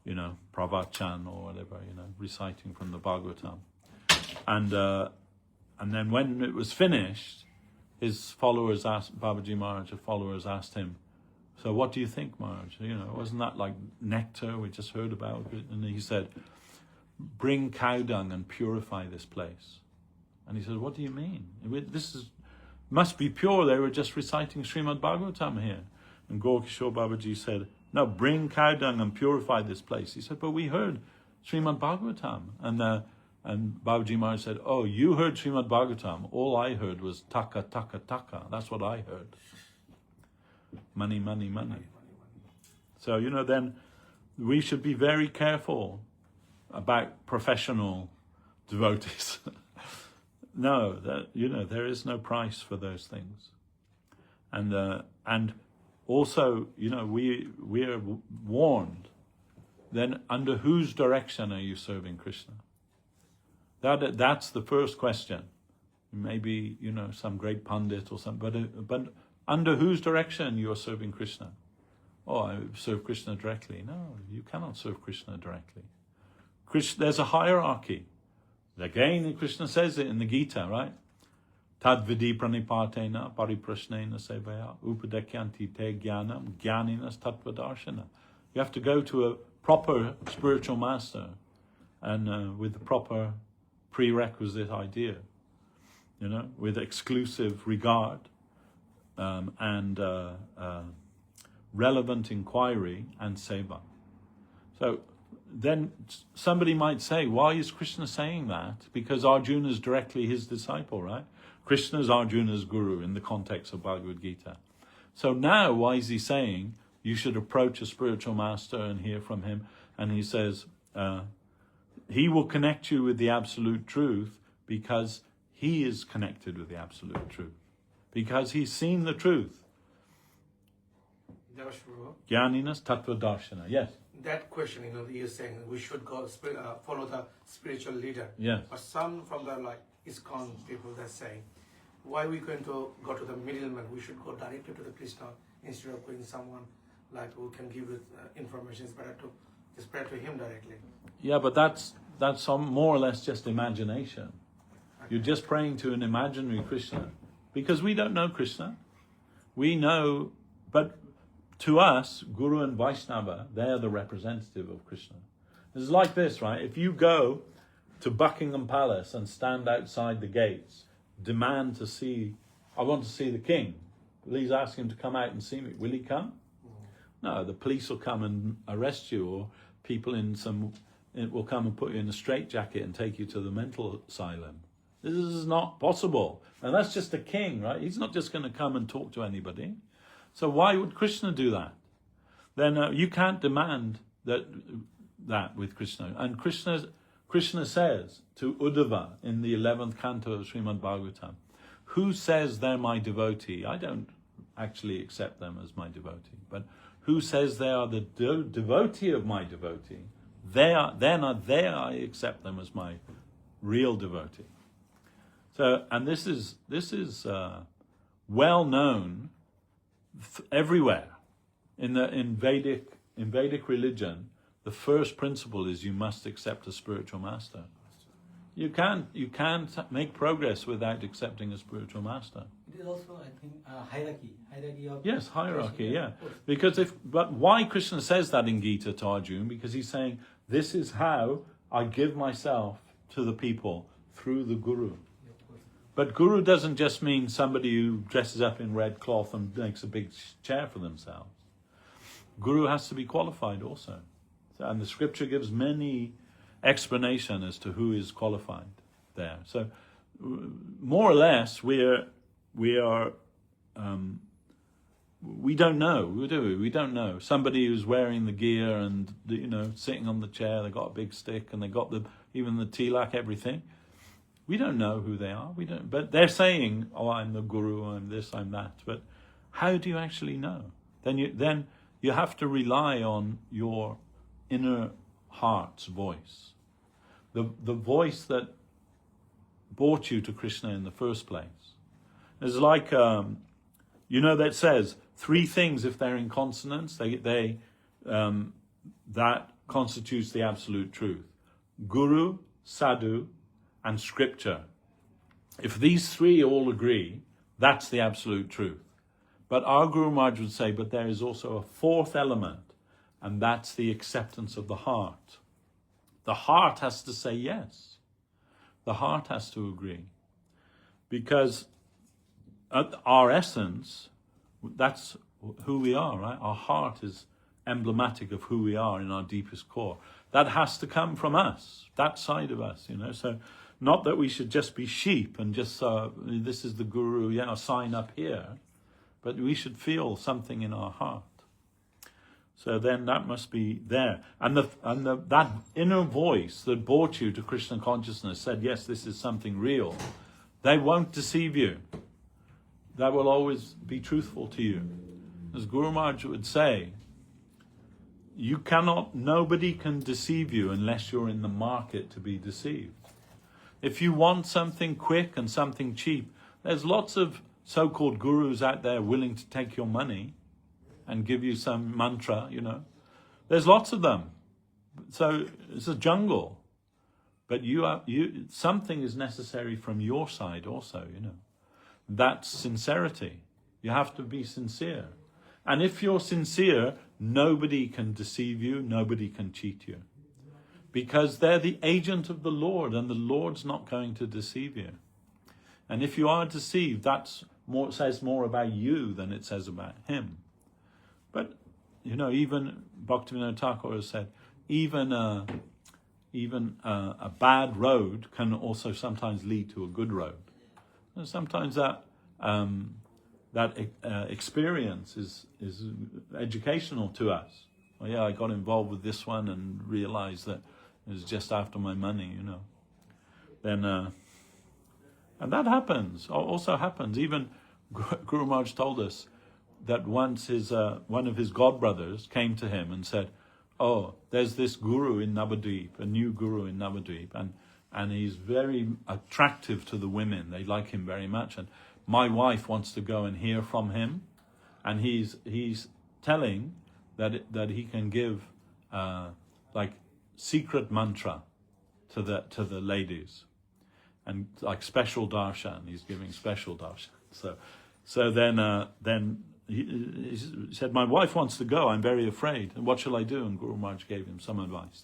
you know, pravachan or whatever, you know, reciting from the Bhagavatam. And then when it was finished, his followers asked, Babaji Maharaj's followers asked him, so what do you think, Maharaj? You know, wasn't that like nectar we just heard about? And he said, bring cow dung and purify this place. And he said, what do you mean? This must be pure. They were just reciting Srimad Bhagavatam here. And Gaur-Kishore Babaji said, no, bring cow dung and purify this place. He said, but we heard Srimad Bhagavatam. And Babaji Maharaj said, oh, you heard Srimad Bhagavatam. All I heard was taka, taka, taka. That's what I heard. Money, money, money. So, you know, then we should be very careful about professional devotees. No, you know, there is no price for those things. And also, you know, we are warned, then under whose direction are you serving Krishna? That's the first question. Maybe, you know, some great Pandit or something, but under whose direction you are serving Krishna? Oh, I serve Krishna directly. No, you cannot serve Krishna directly. There's a hierarchy. Again, Krishna says it in the Gita, right? Tad vidi pranipatena pariprashnena sevaya upadekyanti te jnanam jnaninas tattvadarshana. You have to go to a proper spiritual master and with the proper prerequisite idea, you know, with exclusive regard and relevant inquiry and seva. So then somebody might say, why is Krishna saying that? Because Arjuna is directly his disciple, right? Krishna is Arjuna's guru in the context of Bhagavad Gita. So now why is he saying you should approach a spiritual master and hear from him? And he says, he will connect you with the absolute truth because he is connected with the absolute truth. Because he's seen the truth. Jnaninas tattva darshana. Yes. That question, you're saying we should go follow the spiritual leader. Yes. But some from the ISKCON people, they're saying, why are we going to go to the middleman? We should go directly to the Krishna instead of going someone who can give us information. It's better to just pray to him directly. Yeah, but that's more or less just imagination. You're just praying to an imaginary Krishna. Because we don't know Krishna. We know, but to us, Guru and Vaishnava, they're the representative of Krishna. It's like this, right? If you go to Buckingham Palace and stand outside the gates, demand to see, I want to see the king. Please ask him to come out and see me. Will he come? No, the police will come and arrest you, or people will come and put you in a straitjacket and take you to the mental asylum. This is not possible. And that's just a king, right? He's not just going to come and talk to anybody. So why would Krishna do that? Then you can't demand that with Krishna. And Krishna says to Uddhava in the 11th canto of Srimad Bhagavatam, who says they're my devotee? I don't actually accept them as my devotee. But who says they are the devotee of my devotee? Then I accept them as my real devotee. So, and this is well known everywhere. In Vedic religion, the first principle is you must accept a spiritual master. You can't make progress without accepting a spiritual master. It is also, I think, hierarchy of... Yes, hierarchy, yeah. But why Krishna says that in Gita to Arjuna? Because he's saying, this is how I give myself to the people through the Guru. But Guru doesn't just mean somebody who dresses up in red cloth and makes a big chair for themselves. Guru has to be qualified also. And the scripture gives many explanations as to who is qualified there. So more or less we don't know, do we? We don't know. Somebody who's wearing the gear and sitting on the chair, they got a big stick and they got even the tilak, everything. We don't know who they are. We don't. But they're saying, "Oh, I'm the guru. I'm this. I'm that." But how do you actually know? Then you have to rely on your inner heart's voice, the voice that brought you to Krishna in the first place. It's like that says 3 things if they're in consonance. That constitutes the absolute truth: Guru, Sadhu, and scripture. If these 3 all agree, that's the absolute truth. But our Guru Maharaj would say, but there is also a 4th element, and that's the acceptance of the heart. The heart has to say yes. The heart has to agree. Because at our essence, that's who we are, right? Our heart is emblematic of who we are in our deepest core. That has to come from us, that side of us, So not that we should just be sheep and just, this is the guru, sign up here. But we should feel something in our heart. So then that must be there. And that inner voice that brought you to Krishna consciousness said, yes, this is something real. They won't deceive you. That will always be truthful to you. As Guru Maharaj would say, nobody can deceive you unless you're in the market to be deceived. If you want something quick and something cheap, there's lots of so-called gurus out there willing to take your money and give you some mantra, There's lots of them. So it's a jungle. But something is necessary from your side also, That's sincerity. You have to be sincere. And if you're sincere, nobody can deceive you, nobody can cheat you. Because they're the agent of the Lord, and the Lord's not going to deceive you. And if you are deceived, says more about you than it says about him. But even Bhaktivinoda Thakur has said, even a bad road can also sometimes lead to a good road. And sometimes that experience is educational to us. Well, yeah, I got involved with this one and realized that it was just after my money, Then, and that happens. Also happens. Even Guru Maharaj told us that once one of his godbrothers came to him and said, "Oh, there's this guru in Navadvip, a new guru in Navadvip, and he's very attractive to the women. They like him very much, and my wife wants to go and hear from him, and he's telling that he can give like secret mantra to the ladies, and like special darshan. He's giving special darshan. So then he said, my wife wants to go. I'm very afraid. And what shall I do? And Guru Maharaj gave him some advice.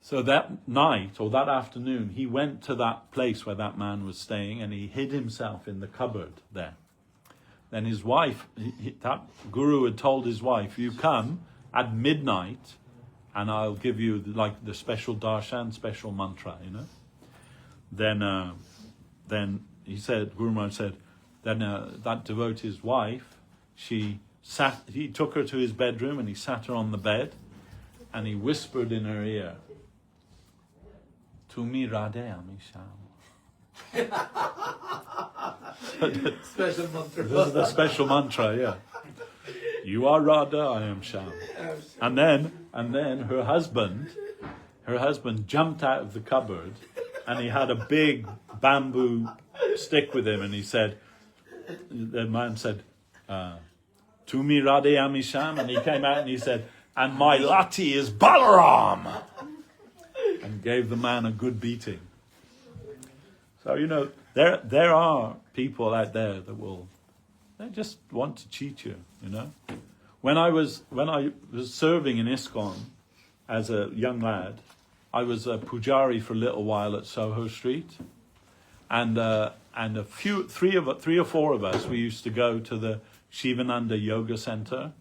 So that night or that afternoon, he went to that place where that man was staying, and he hid himself in the cupboard there. Then his wife, that guru had told his wife, "You come at midnight, and I'll give you like the special darshan, special mantra." Then he said, Guru Maharaj said, then that devotee's wife, he took her to his bedroom and he sat her on the bed, and he whispered in her ear, "Tumi Radhe Ami Sham." Special mantra. This is the special mantra, yeah. You are Radha, I am Sham. And then her husband jumped out of the cupboard, and he had a big bamboo stick with him, and he said, the man said, "Tumi Radhe Ami Sham," and he came out and he said, "And my lati is Balaram," and gave the man a good beating. So there are people out there they just want to cheat you. When I was serving in ISKCON as a young lad, I was a pujari for a little while at Soho Street, and three or four of us, we used to go to the Shivananda Yoga Center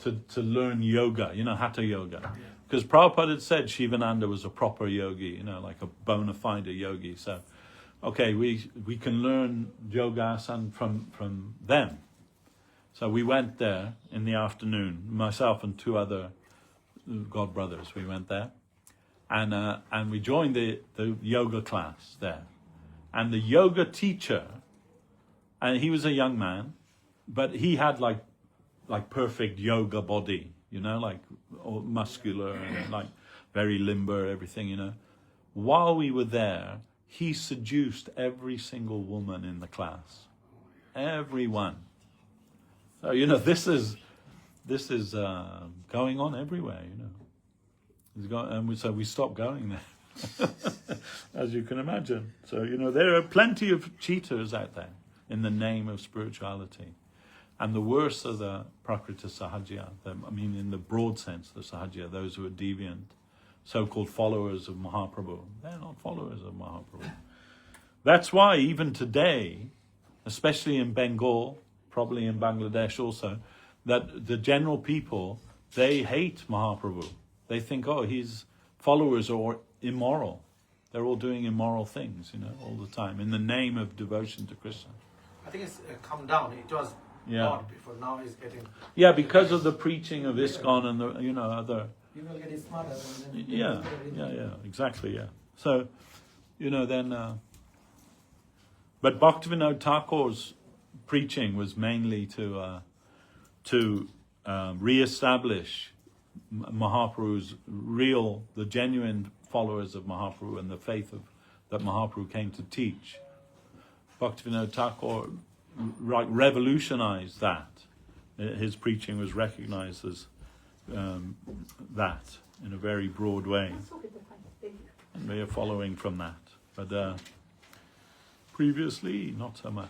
to learn yoga, Hatha Yoga. Because Prabhupada had said Shivananda was a proper yogi, like a bona fide yogi. So, okay, we can learn yogasana from them. So we went there in the afternoon, myself and two other god brothers, we went there. And we joined the yoga class there. And the yoga teacher, and he was a young man, but he had like perfect yoga body, like all muscular and like very limber, everything, While we were there, he seduced every single woman in the class. Everyone. So, this is going on everywhere, So we stopped going there. As you can imagine. So, there are plenty of cheaters out there in the name of spirituality. And the worst are the Prakriti Sahajya, in the broad sense, the Sahajya, those who are deviant, so-called followers of Mahaprabhu. They're not followers of Mahaprabhu. That's why even today, especially in Bengal, probably in Bangladesh also, that the general people, they hate Mahaprabhu. They think, his followers are immoral. They're all doing immoral things, all the time, in the name of devotion to Krishna. I think it's come down. It was not before. Now it's getting... Yeah, because of the preaching of ISKCON and the, other... People are getting smarter. Yeah, exactly, yeah. So, then... But Bhaktivinoda Thakur's preaching was mainly to re-establish Mahaprabhu's the genuine followers of Mahaprabhu and the faith that Mahaprabhu came to teach. Bhaktivinoda Thakur revolutionized that. His preaching was recognized as that in a very broad way. And we are following from that. But previously, not so much.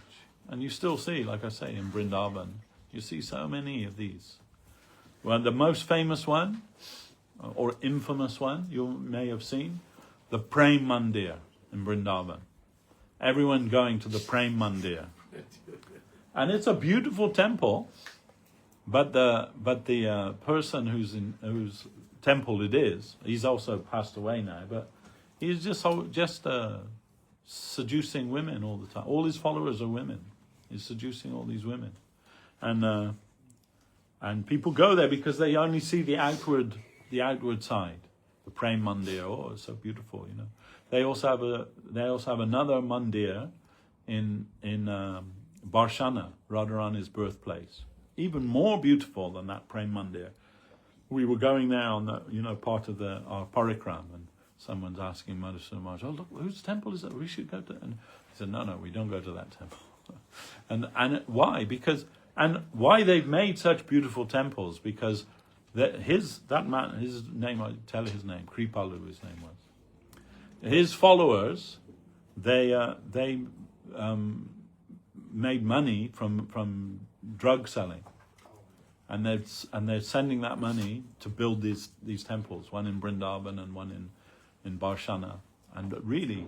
And you still see, like I say, in Vrindavan, you see so many of these. Well, the most famous one, or infamous one, you may have seen, the Prem Mandir in Vrindavan. Everyone going to the Prem Mandir. And it's a beautiful temple, But the person whose temple it is, he's also passed away now. But he's just seducing women all the time. All his followers are women. He's seducing all these women, and people go there because they only see the outward side. The Prem Mandir, oh, it's so beautiful, you know. They also have another mandir in Barshana, Radharani's birthplace, even more beautiful than that Prem Mandir. We were going there on the, you know, part of our parikram, and someone's asking Madhusudana Maharaj, oh, look, whose temple is it? We should go to. And he said, no, we don't go to that temple. and why? And why they've made such beautiful temples? Because his name, I tell his name, Kripalu, his name was. His followers, they made money from drug selling, and they're sending that money to build these temples, one in Vrindavan and one in Barshana, and really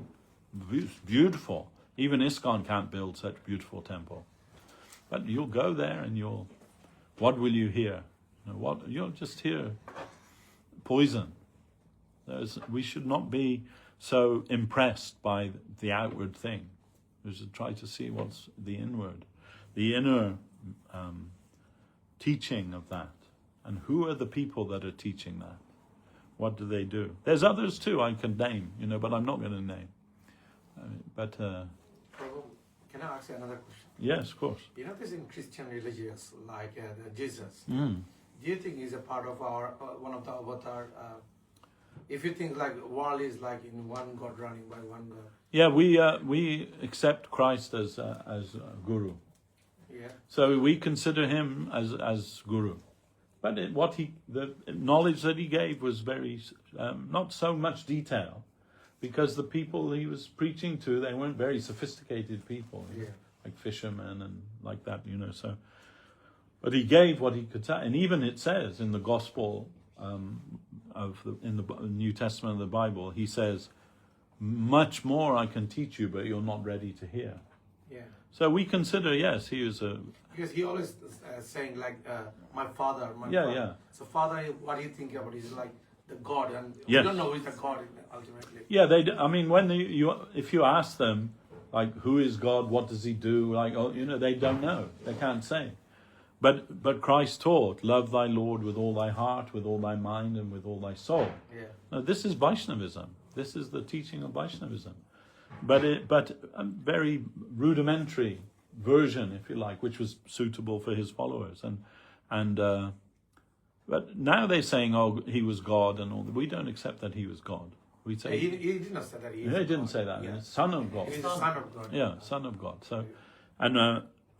beautiful. Even ISKCON can't build such beautiful temple. But you'll go there and what will you hear? You'll just hear poison. We should not be so impressed by the outward thing. We should try to see what's the inner teaching of that. And who are the people that are teaching that? What do they do? There's others too I can name, but I'm not going to name. Prabhu, can I ask you another question? Yes, of course. This in Christian religions, like Jesus, Mm. do you think he's a part of our one of the avatar? If you think like world is like in one God running by one God. Yeah, we accept Christ as Guru. Yeah. So we consider him as Guru. But the knowledge that he gave was very not so much detail, because the people he was preaching to, they weren't very sophisticated people, like fishermen and like that, So, but he gave what he could say, and even it says in the Gospel in the New Testament of the Bible, he says, "Much more I can teach you, but you're not ready to hear." Yeah. So we consider, yes, he was a. Because he always saying like, my father, my Yeah, father. yeah. So father, what do you think about? Is like the God, and Yes. we don't know who is the God ultimately. Yeah, when if you ask them, like, who is God, what does he do, like, they don't know, they can't say. But Christ taught, love thy Lord with all thy heart, with all thy mind, and with all thy soul. Yeah. Now, this is Vaishnavism. This is the teaching of Vaishnavism. But a very rudimentary version, if you like, which was suitable for his followers. But now they're saying, oh, he was God and all that. We don't accept that he was God. We say He did not say that. He didn't say that. Yeah. He's Son of God. He is the Son of God. Yeah, Son of God. So, and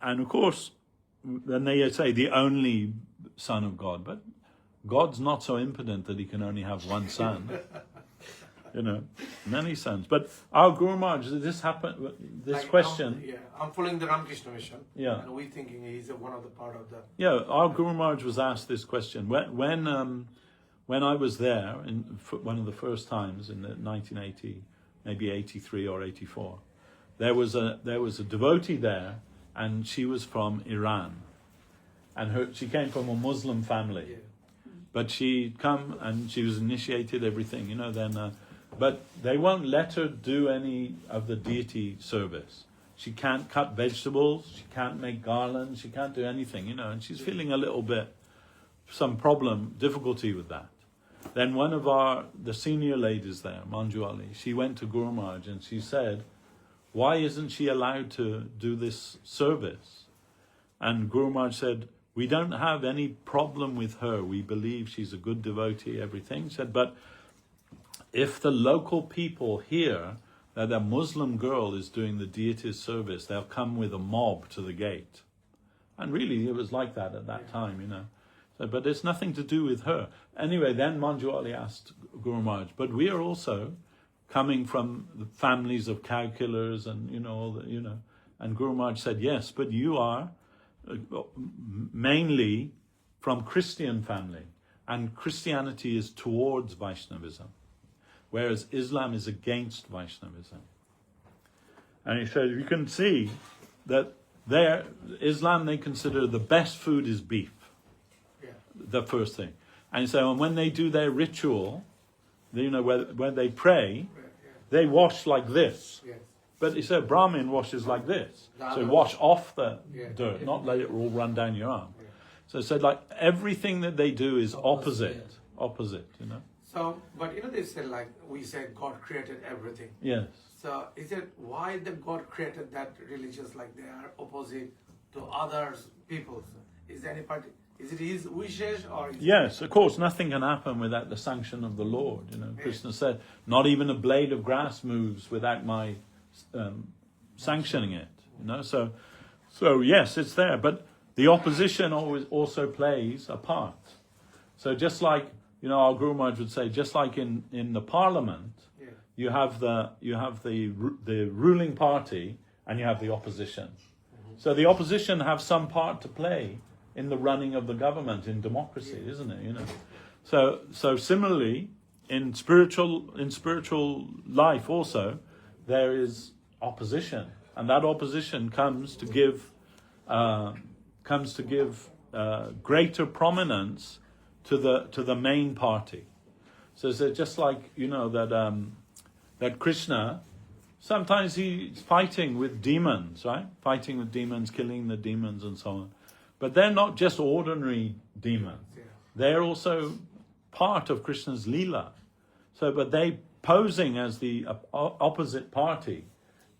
of course, then they say the only Son of God. But God's not so impotent that he can only have one son. Many sons. But our Guru Maharaj, this question. I'm following the Ramakrishna mission. Yeah. And we thinking he's one of the part of the. Yeah, our Guru Maharaj was asked this question when I was there in one of the first times in 1980, maybe 83 or 84. There was a devotee there, and she was from Iran, and she came from a Muslim family. Yeah. But she'd come and she was initiated, everything, then. But they won't let her do any of the deity service. She can't cut vegetables, she can't make garlands, she can't do anything, and she's feeling a little bit, difficulty with that. Then one of the senior ladies there, Manju Ali, she went to Guru Maharaj and she said, why isn't she allowed to do this service? And Guru Maharaj said, we don't have any problem with her. We believe she's a good devotee, everything. He said, but if the local people hear that a Muslim girl is doing the deity's service, they'll come with a mob to the gate. And really, it was like that at that time, So, but it's nothing to do with her. Anyway, then Manju Ali asked Guru Maharaj, but we are also coming from the families of cow killers and, And Guru Maharaj said, yes, but you are mainly from Christian family, and Christianity is towards Vaishnavism, whereas Islam is against Vaishnavism. And he said, you can see that Islam, they consider the best food is beef. the first thing. And so, and when they do their ritual, where they pray, they wash like this. Yes. But he said Brahmin washes like this. So wash off the dirt, not let it all run down your arm. So it said like everything that they do is opposite. So, but they said like, we said God created everything. Yes. So is it why the God created that religions like they are opposite to other peoples? Is there any part? Is it his wishes or? Yes, of course, nothing can happen without the sanction of the Lord. Krishna said, not even a blade of grass moves without my sanctioning it. So yes, it's there, but the opposition always also plays a part. So just like our Guru Maharaj would say, just like in the Parliament, you have the ruling party and you have the opposition. So the opposition have some part to play in the running of the government in democracy, isn't it? So similarly in spiritual life also there is opposition, and that opposition comes to give greater prominence to the main party. So it's just like that Krishna, sometimes he's fighting with demons, right? Fighting with demons, killing the demons and so on. But they're not just ordinary demons. They're also part of Krishna's Leela. But they posing as the opposite party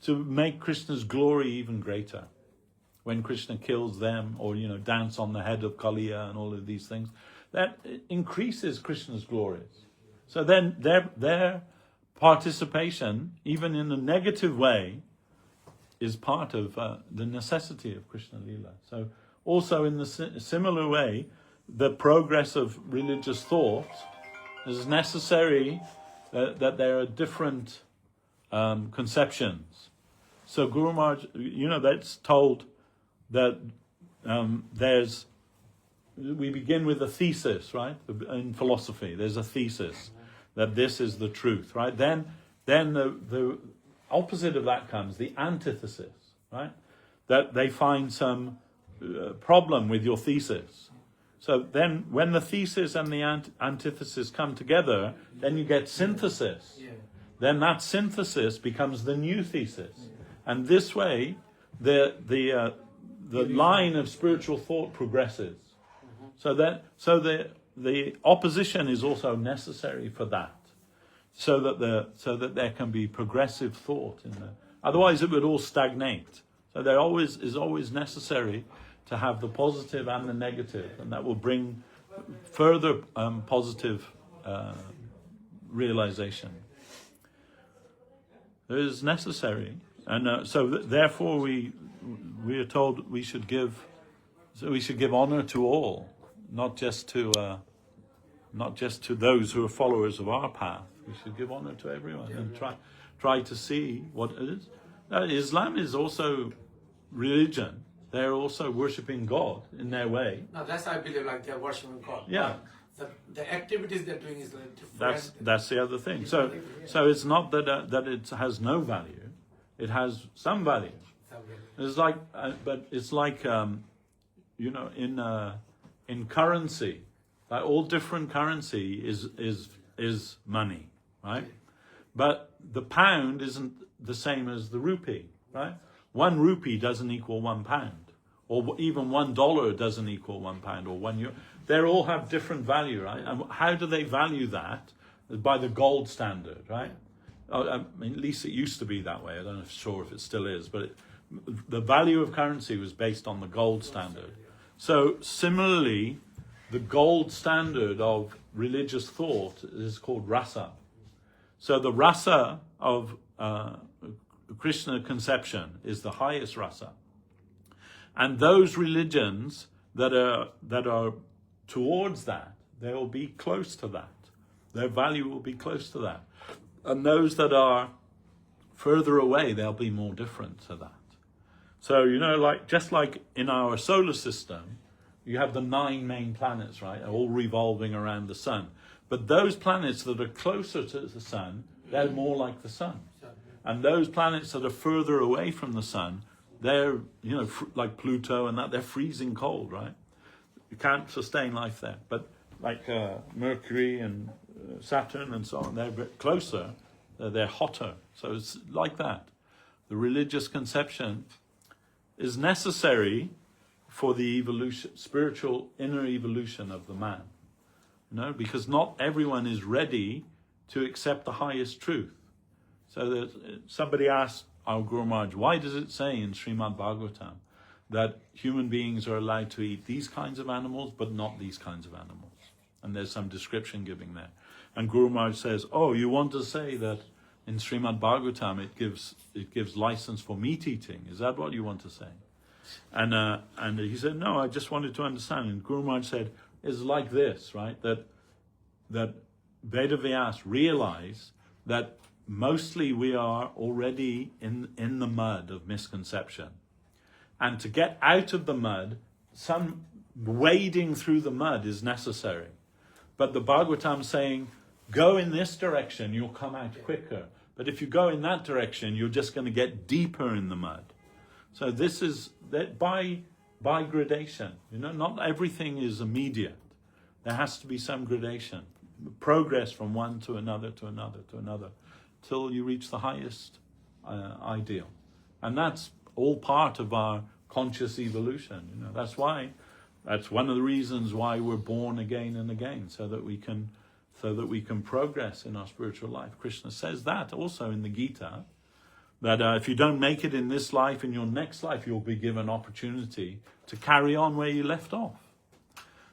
to make Krishna's glory even greater. When Krishna kills them, or dance on the head of Kaliya and all of these things, that increases Krishna's glories. So then their participation, even in a negative way, is part of the necessity of Krishna Leela. So also in the similar way, the progress of religious thought is necessary that there are different conceptions. So Guru Maharaj, that's told that we begin with a thesis, right? In philosophy, there's a thesis that this is the truth, right? Then the opposite of that comes, the antithesis, right? That they find some problem with your thesis. So then when the thesis and the antithesis come together, then you get synthesis. Then that synthesis becomes the new thesis. And this way, the line of spiritual thought progresses. So the opposition is also necessary for that. So that there can be progressive thought in there. Otherwise it would all stagnate. So there is always necessary to have the positive and the negative, and that will bring further positive realization. It is necessary, and therefore we are told we should give honor to all, not just to those who are followers of our path. We should give honor to everyone and try to see what it is. Islam is also religion. They're also worshipping God in their way. No, that's I believe like they're worshipping God. Yeah. But the activities they're doing is like different. That's the other thing. So it's not that it has no value. It has some value. It's like, but it's like in currency, like all different currency is money, right? But the pound isn't the same as the rupee, right? 1 rupee doesn't equal 1 pound, or even $1 doesn't equal 1 pound, or 1 euro. They all have different value, right? And how do they value that? By the gold standard, right? I mean, at least it used to be that way. I don't know if it still is, but the value of currency was based on the gold standard. So similarly, the gold standard of religious thought is called rasa. So the rasa of Krishna conception is the highest rasa, and those religions that are towards that, they will be close to that. Their value will be close to that, and those that are further away, they'll be more different to that. So just like in our solar system, you have the 9 main planets, right, all revolving around the sun. But those planets that are closer to the sun, they're more like the sun. And those planets that are further away from the sun, they're, like Pluto and that, they're freezing cold, right? You can't sustain life there. But like Mercury and Saturn and so on, they're a bit closer, they're hotter. So it's like that. The religious conception is necessary for the evolution, spiritual inner evolution of the man. Because not everyone is ready to accept the highest truth. So somebody asked our Guru Maharaj, why does it say in Srimad Bhagavatam that human beings are allowed to eat these kinds of animals, but not these kinds of animals? And there's some description giving there. And Guru Maharaj says, oh, you want to say that in Srimad Bhagavatam it gives license for meat eating? Is that what you want to say? And he said, no, I just wanted to understand. And Guru Maharaj said, it's like this, right? That Vedavyas realize that mostly we are already in the mud of misconception. And to get out of the mud, some wading through the mud is necessary. But the Bhagavatam saying, go in this direction, you'll come out quicker. But if you go in that direction, you're just going to get deeper in the mud. So this is that by gradation. Not everything is immediate. There has to be some gradation. Progress from one to another, to another, to another, till you reach the highest ideal. And that's all part of our conscious evolution. That's one of the reasons why we're born again and again, so that we can progress in our spiritual life. Krishna says that also in the Gita, that if you don't make it in this life, in your next life you'll be given opportunity to carry on where you left off.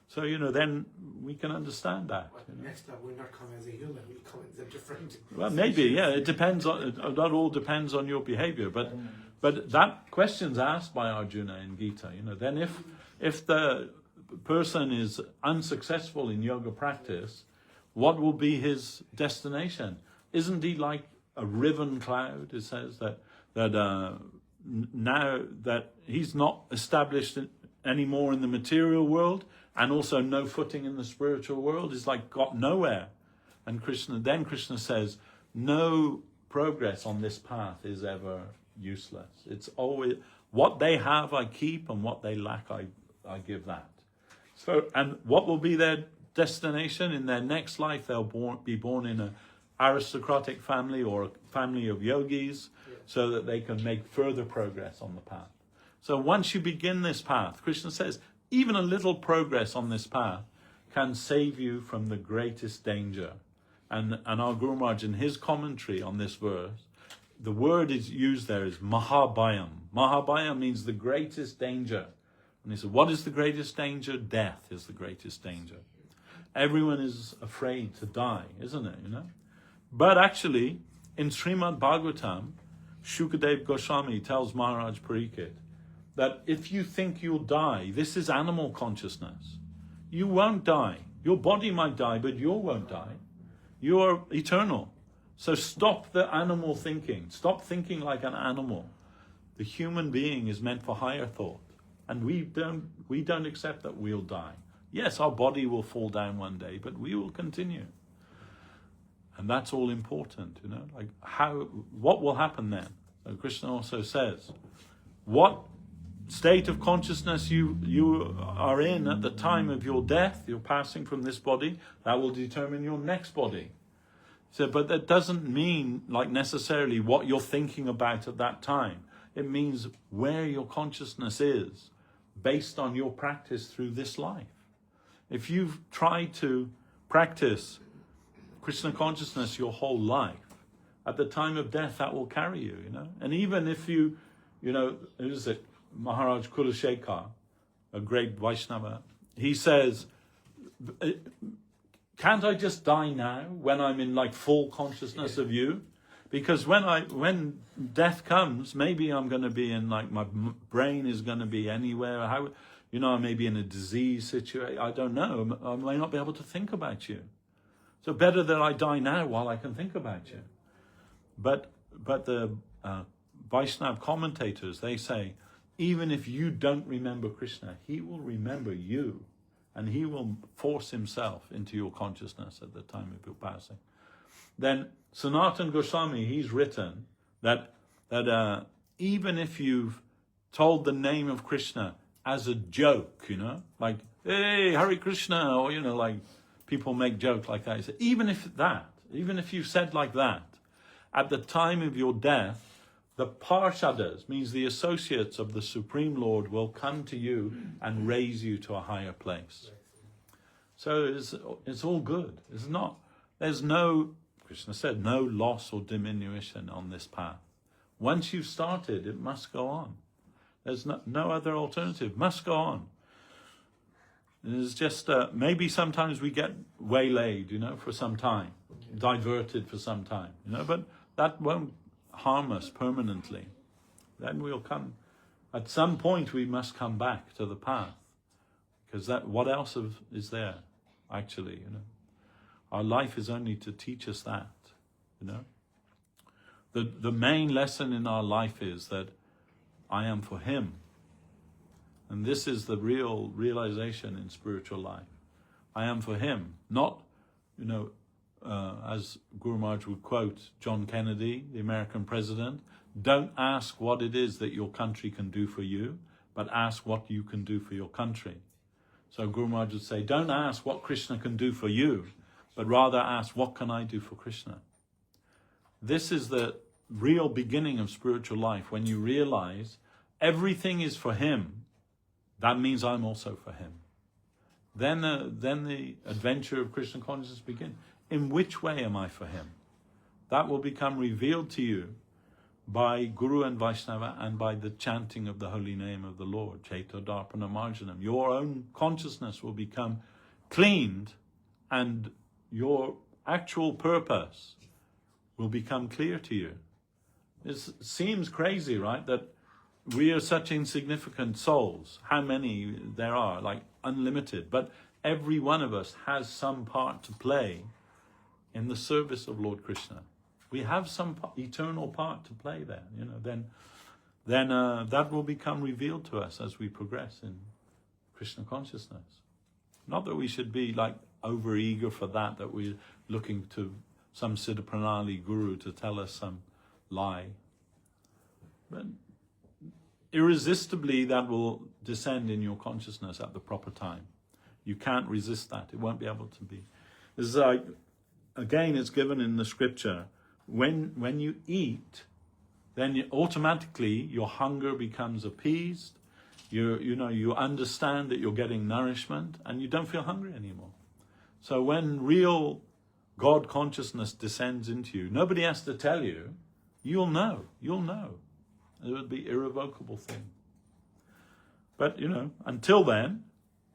So, then we can understand that. Next time we'll not come as a human, we'll come as a different... Well, maybe, yeah, it depends on, that all depends on your behavior. But that question's asked by Arjuna in Gita. Then if the person is unsuccessful in yoga practice, what will be his destination? Isn't he like a riven cloud? It says that now that he's not established anymore in the material world, and also no footing in the spiritual world, is like got nowhere. And Krishna says, no progress on this path is ever useless. It's always what they have I keep, and what they lack I give that. So, and what will be their destination in their next life? They'll be born in an aristocratic family or a family of yogis, so that they can make further progress on the path. So once you begin this path, Krishna says, even a little progress on this path can save you from the greatest danger. And our Guru Maharaj, in his commentary on this verse, the word is used there is Mahabhayam. Mahabhayam means the greatest danger. And he said, what is the greatest danger? Death is the greatest danger. Everyone is afraid to die, isn't it? But actually, in Srimad Bhagavatam, Shukadev Goswami tells Maharaj Pariksit that if you think you'll die, this is animal consciousness. You won't die. Your body might die, but you won't die. You are eternal. So stop the animal thinking. Stop thinking like an animal. The human being is meant for higher thought. And we don't accept that we'll die. Yes, our body will fall down one day, but we will continue. And that's all important, what will happen then? So Krishna also says, what state of consciousness you are in at the time of your death, you're passing from this body, that will determine your next body. So, but that doesn't mean necessarily what you're thinking about at that time. It means where your consciousness is based on your practice through this life. If you've tried to practice Krishna consciousness your whole life, at the time of death that will carry you, And even if who is it? Maharaj Kulashekar, a great Vaishnava, he says, can't I just die now when I'm in full consciousness of you? Because when death comes, maybe I'm going to be in my brain is going to be anywhere. I may be in a disease situation. I don't know. I may not be able to think about you. So better that I die now while I can think about you. But the Vaishnava commentators, they say, even if you don't remember Krishna, he will remember you, and he will force himself into your consciousness at the time of your passing. Then Sanatana Goswami, he's written that even if you've told the name of Krishna as a joke, you know, like, hey, Hare Krishna, or, you know, like people make jokes like that. He said, even if you said like that, at the time of your death, the Parshadas, means the associates of the Supreme Lord, will come to you and raise you to a higher place. So it's all good. There's no, Krishna said, no loss or diminution on this path. Once you've started, it must go on. There's no other alternative. Must go on. It's just, maybe sometimes we get waylaid, you know, for some time, diverted for some time, you know, but that won't harm us permanently. Then we'll come, at some point we must come back to the path, because what else is there, actually, you know. Our life is only to teach us that, you know. The main lesson in our life is that I am for Him. And this is the real realization in spiritual life. I am for Him, not, you know, as Guru Maharaj would quote John Kennedy, the American president, don't ask what it is that your country can do for you, but ask what you can do for your country. So Guru Maharaj would say, don't ask what Krishna can do for you, but rather ask, what can I do for Krishna? This is the real beginning of spiritual life, when you realize everything is for Him. That means I'm also for Him. Then the adventure of Krishna consciousness begins. In which way am I for Him? That will become revealed to you by Guru and Vaishnava and by the chanting of the holy name of the Lord. Chaito Darpana Marjanam. Your own consciousness will become cleaned, and your actual purpose will become clear to you. It seems crazy, right? That we are such insignificant souls. How many there are, like unlimited. But every one of us has some part to play in the service of Lord Krishna. We have some eternal part to play there. You know, then that will become revealed to us as we progress in Krishna consciousness. Not that we should be like over eager for that we're looking to some Siddha Pranali guru to tell us some lie. But irresistibly that will descend in your consciousness at the proper time. You can't resist that. It won't be able to be. This is like, again, it's given in the scripture. When you eat, then automatically your hunger becomes appeased. You understand that you're getting nourishment, and you don't feel hungry anymore. So when real God consciousness descends into you, nobody has to tell you. You'll know. It would be an irrevocable thing. But, you know, until then,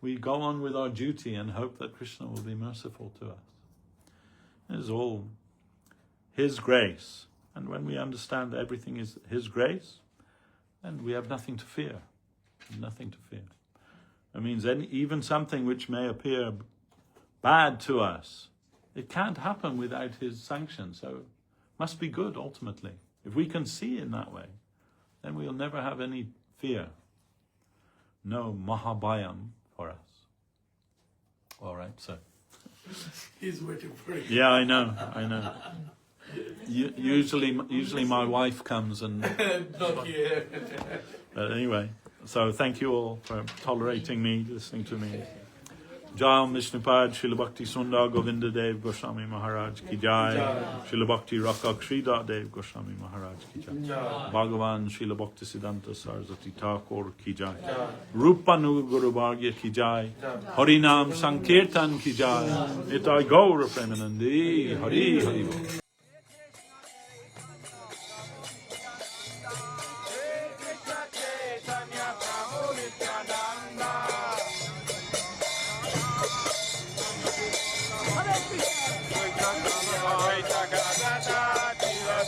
we go on with our duty and hope that Krishna will be merciful to us. It is all His grace. And when we understand that everything is His grace, then we have nothing to fear. Nothing to fear. That means even something which may appear bad to us, it can't happen without His sanction. So it must be good ultimately. If we can see in that way, then we'll never have any fear. No Mahabhayam for us. All right, so. He's waiting for you. Yeah, I know. Usually my wife comes and. Not here. But anyway, so thank you all for tolerating me, listening to me. Jai Vishnupad, Srila Bhakti Sundar Govinda Dev Goswami Maharaj ki jai. Srila Bhakti Rakak Sridhar Dev Goswami Maharaj ki jai. Bhagavan Srila Bhakti Siddhanta Saraswati Thakur ki jai. Rupanu Guru Bhargya ki jai. Harinam Sankirtan ki jai. Nitai Gaura Premanandi. Hari Hari Bol.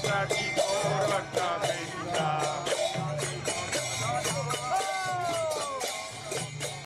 Chaitanya,